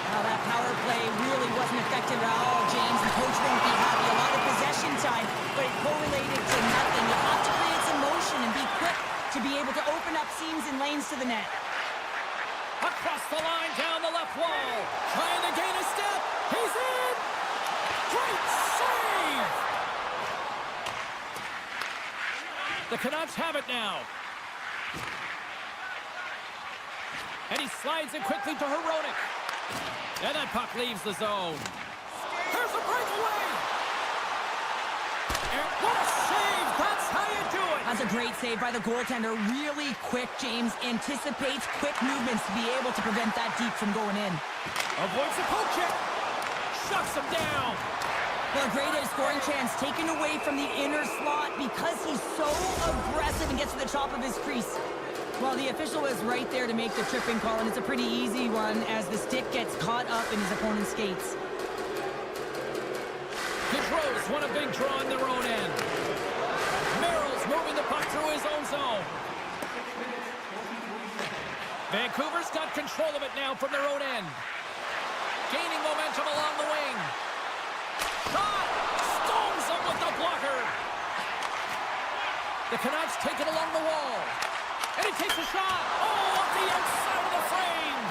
Now that power play really wasn't effective at all, James. The coach won't be happy. A lot of possession time, but it correlated to nothing. You have to create some motion and be quick to be able to open up seams and lanes to the net. Across the line, down the left wall. Trying to gain a step. He's in! Great save! The Canucks have it now. And he slides it quickly to Hronek. And that puck leaves the zone. Here's a breakaway! And what a save! That's how you do it! That's a great save by the goaltender. Really quick, James. Anticipates quick movements to be able to prevent that deep from going in. Avoids the poke check. Shuts him down. Well, a great scoring chance taken away from the inner slot because he's so aggressive and gets to the top of his crease. Well, the official was right there to make the tripping call, and it's a pretty easy one as the stick gets caught up in his opponent's skates. Gaudreau's won a big draw in their own end. Merrill's moving the puck through his own zone. Vancouver's got control of it now from their own end. Gaining momentum along the wing. Shot! Stones him with the blocker. The Canucks take it along the wall. And he takes a shot. Oh, off the outside of the frame.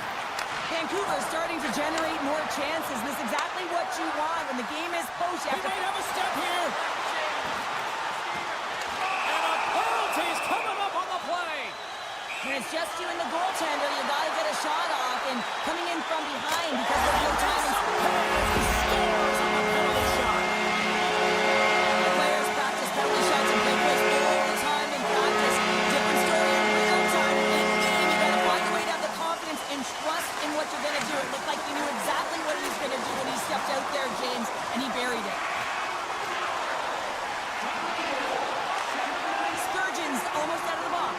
Vancouver is starting to generate more chances. This is exactly what you want when the game is close. He might have a step here. And a penalty's coming up on the play. When it's just you and the goaltender, you got to get a shot off. And coming in from behind because there's no time. He scores on the penalty shot. The players practice penalty shots and breakaways all the time in practice. Different story in real time. In game, you got to find a way to have the confidence and trust in what you're going to do. It looked like he knew exactly what he was going to do when he stepped out there, James, and he buried it. Sturgeon's almost out of the box.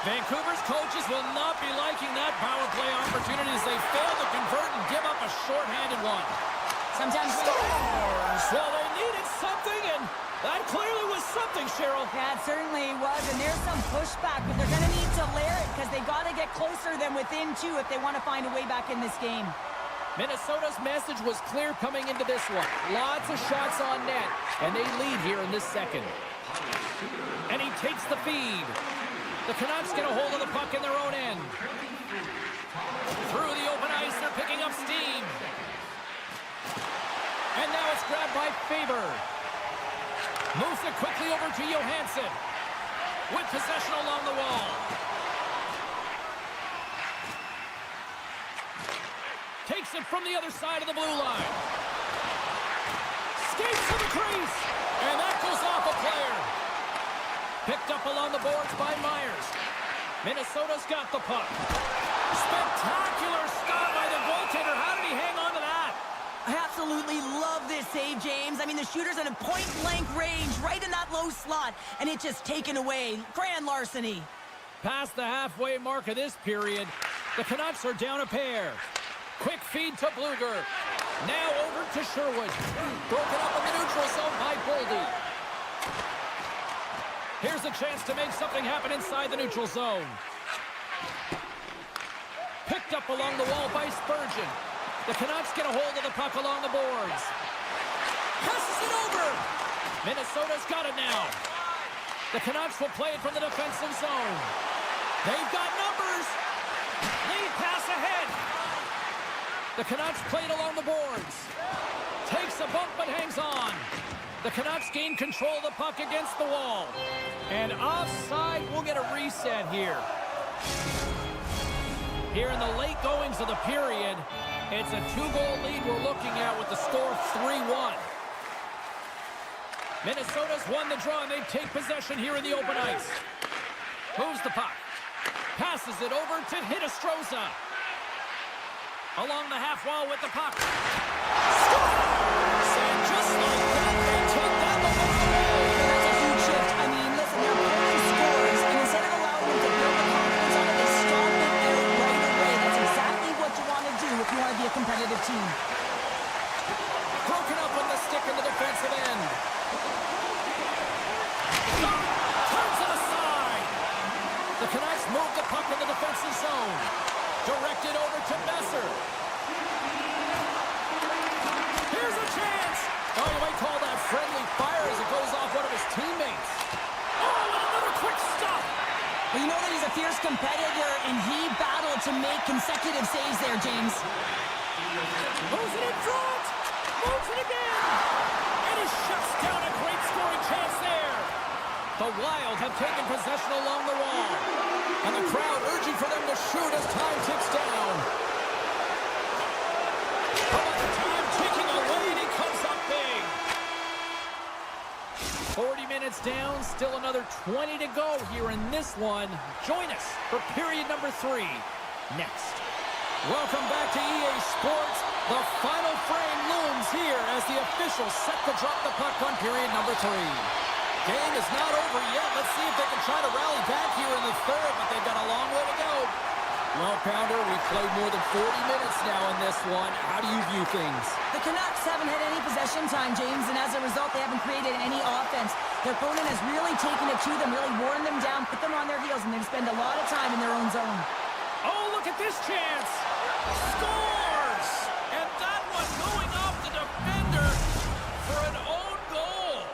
Vancouver's coaches will not be liking that power play opportunity as they fail to convert and give up a shorthanded one. Sometimes Well, they needed something, and that clearly was something, Cheryl. Yeah, it certainly was, and there's some pushback, but they're going to need to layer it because they got to get closer than within 2 if they want to find a way back in this game. Minnesota's message was clear coming into this one. Lots of shots on net, and they lead here in this second. And he takes the feed. The Canucks get a hold of the puck in their own end. Through the open ice, they're picking up steam. And now it's grabbed by Faber. Moves it quickly over to Johansson. With possession along the wall. Takes it from the other side of the blue line. Skates to the crease. And that goes off a player. Picked up along the boards by Myers. Minnesota's got the puck. Spectacular stop by the goaltender. How did he hang on to that? I absolutely love this save, James. I mean, the shooter's in a point-blank range, right in that low slot, and it's just taken away. Grand larceny. Past the halfway mark of this period, the Canucks are down a pair. Quick feed to Bluger. Now over to Sherwood. Broken up in the neutral zone by Boldy. Here's a chance to make something happen inside the neutral zone. Picked up along the wall by Spurgeon. The Canucks get a hold of the puck along the boards. Passes it over. Minnesota's got it now. The Canucks will play it from the defensive zone. They've got numbers. Lead pass ahead. The Canucks played along the boards. Takes a bump but hangs on. The Canucks gain control of the puck against the wall. And offside, we'll get a reset here. Here in the late goings of the period, it's a 2-goal lead we're looking at with the score of 3-1. Minnesota's won the draw, and they take possession here in the open ice. Moves the puck. Passes it over to Hinostroza. Along the half wall with the puck. Scores! And just like that, they take that one away. That's a huge shift. I mean, listen, their opponent scores, and instead of allowing them to build the confidence on it, they stomp it out right away. That's exactly what you want to do if you want to be a competitive team. Broken up with the stick in the defensive end. Turns it aside. The Canucks move the puck in the defensive zone. Directed over to Besser. Here's a chance. Oh, you might call that friendly fire as it goes off one of his teammates. Oh, and another quick stop. Well, you know that he's a fierce competitor, and he battled to make consecutive saves there, James. Moves it in front. Moves it again. And he shuts down a great scoring chance there. The Wild have taken possession along the wall. And the crowd urging for them to shoot as time ticks down. How about the time ticking away, and he comes up big. 40 minutes down, still another 20 to go here in this one. Join us for period number 3 next. Welcome back to EA Sports. The final frame looms here as the officials set to drop the puck on period number 3. Game is not over yet. Let's see if they can try to rally back here in the third, but they've got a long way to go. Well, Pounder, we've played more than 40 minutes now in this one. How do you view things? The Canucks haven't had any possession time, James, and as a result, they haven't created any offense. Their opponent has really taken it to them, really worn them down, put them on their heels, and they spend a lot of time in their own zone. Oh, look at this chance. Scores! And that one going off the defender for an own goal.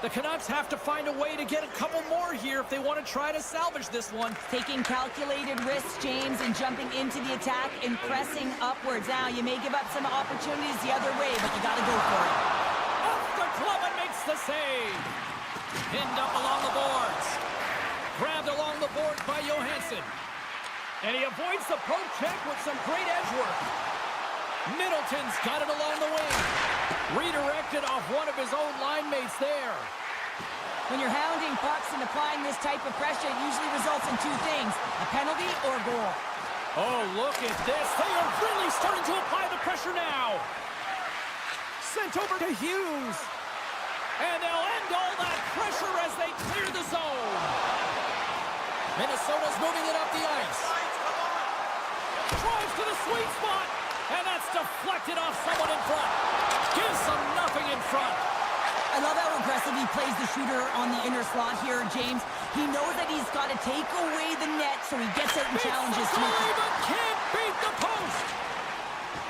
The Canucks have to find a way to get a couple more here if they want to try to salvage this one. Taking calculated risks, James, and jumping into the attack and pressing upwards. Now, you may give up some opportunities the other way, but you got to go for it. Off the glove and makes the save. Pinned up along the boards. Grabbed along the boards by Johansson. And he avoids the poke check with some great edge work. Middleton's got it along the wing. Redirected off one of his own line mates there. When you're hounding pucks and applying this type of pressure, it usually results in 2 things, a penalty or a goal. Oh, look at this. They are really starting to apply the pressure now. Sent over to Hughes. And they'll end all that pressure as they clear the zone. Minnesota's moving it up the ice. Drives to the sweet spot. And that's deflected off someone in front. Gives them nothing in front. I love how aggressive he plays the shooter on the inner slot here, James. He knows that he's got to take away the net, so he gets out and challenges to make it. But can't beat the post.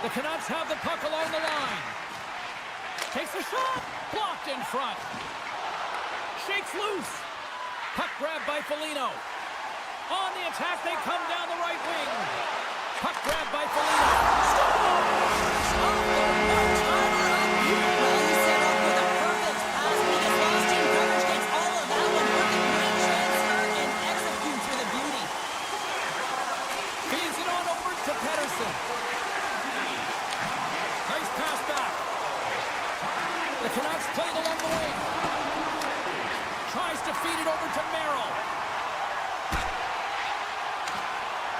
The Canucks have the puck along the line. Takes a shot. Blocked in front. Shakes loose. Puck grabbed by Foligno. On the attack, they come down the right wing. Puck grabbed by Foligno. Scores! Off the one-timer up here. Well, he set up with a perfect pass because last team coverage gets all of that one. Perfect great transfer and executes with a beauty. Feeds it on over to Pettersson. Nice pass back. The Canucks played along the wing. tries to feed it over to Merrill.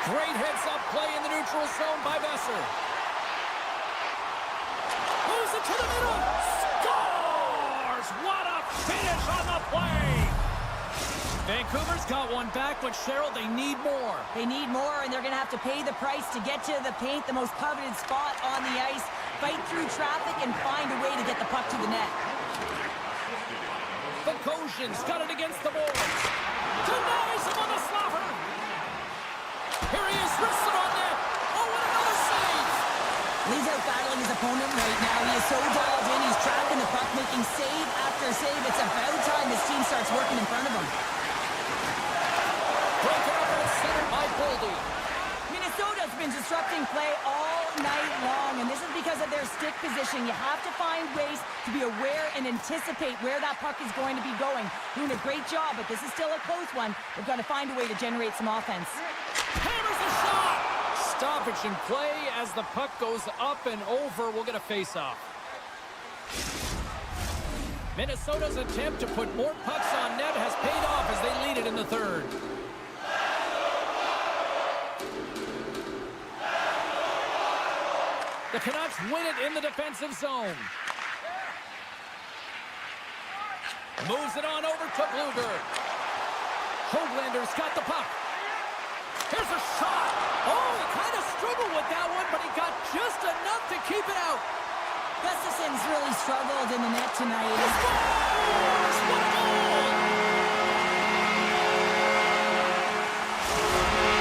Great heads-up play in the neutral zone by Besser. Moves it to the middle. Scores! What a finish on the play! Vancouver's got one back, but Cheryl, they need more. They need more, and they're going to have to pay the price to get to the paint, the most coveted spot on the ice, fight through traffic, and find a way to get the puck to the net. Bogosian's got it against the boards. Denies him on the slapper. Here he is, wristed on net. Oh, and another save. He's out battling his opponent right now. He is so dialed in. He's tracking the puck, making save after save. It's about time his team starts working in front of him. Broken up in center by Boldy. Minnesota's been disrupting play all night long, and this is because of their stick position. You have to find ways to be aware and anticipate where that puck is going to be going. Doing a great job, but this is still a close one. They've got to find a way to generate some offense. Hammers the shot. Stoppage in play as the puck goes up and over. We'll get a face-off. Minnesota's attempt to put more pucks on net has paid off as they lead it in the third. The Canucks win it in the defensive zone. Moves it on over to Bluger. Hoaglander's got the puck. Here's a shot. Oh, he kind of struggled with that one, but he got just enough to keep it out. Gustafson's really struggled in the net tonight. He scores! What a goal!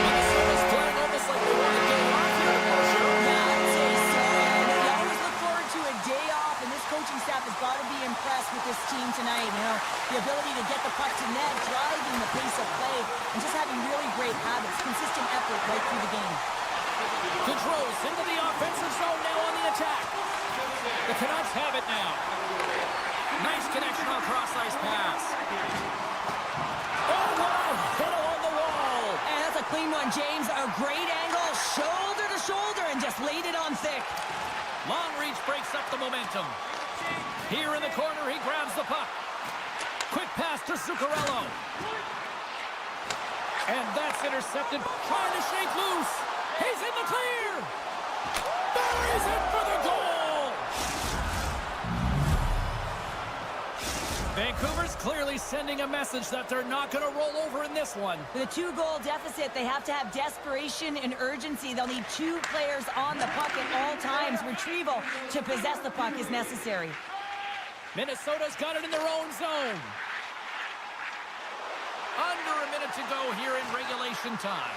Minnesota's playing almost like they want to get off here tomorrow, Cheryl. Yeah, I'd say so. And you always look forward to a day off, and this coaching staff has got to be impressed with this team tonight. You know, the ability to get the puck to net, driving the pace of play, and just having really great habits, consistent effort right through the game. Gaudreau's into the offensive zone now on the attack. The Canucks have it now. Nice connection on cross-ice pass. Oh, what a hit along the wall. And that's a clean one, James. A great angle, shoulder to shoulder, and just laid it on thick. Long reach breaks up the momentum. Here in the corner, he grabs the puck. Quick pass to Zuccarello. And that's intercepted. Trying to shake loose. He's in the clear. Buries it for the goal. Vancouver's clearly sending a message that they're not going to roll over in this one. With a 2-goal deficit, they have to have desperation and urgency. They'll need 2 players on the puck at all times. Retrieval to possess the puck is necessary. Minnesota's got it in their own zone. Under a minute to go here in regulation time.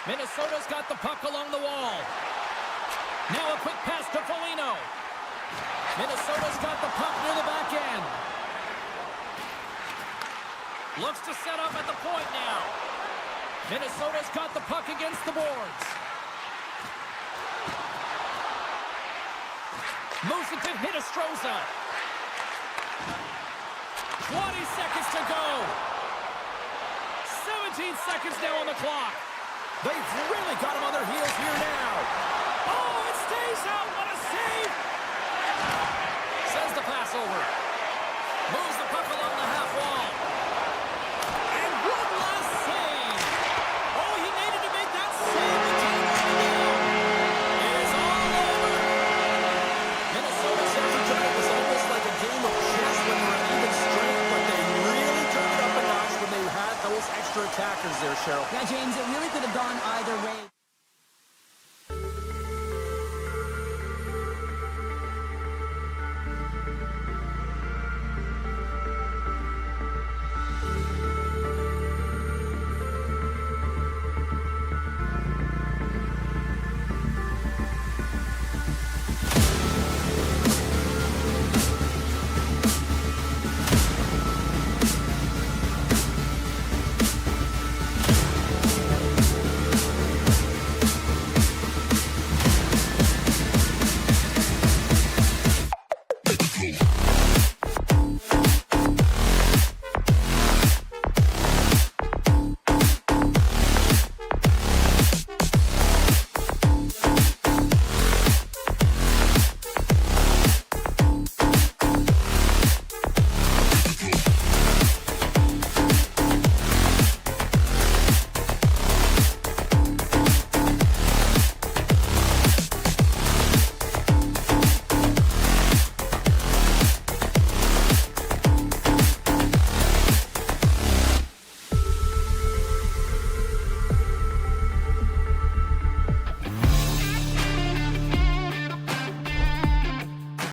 Minnesota's got the puck along the wall. Now a quick pass to Foligno. Minnesota's got the puck near the back end. Looks to set up at the point now. Minnesota's got the puck against the boards. Moves it to Hinostroza. 20 seconds to go. 17 seconds now on the clock. They've really got him on their heels here now. Oh, it stays out. What a save. Sends the pass over. Moves the puck along the half wall. And one last save. Oh, he needed to make that save. The time running down. It is all over. Minnesota says tonight was almost like a game of chess when they were even strength, but they really turned it up a notch when they had those extra attackers there, Cheryl. Yeah, James, it really could have gone either way.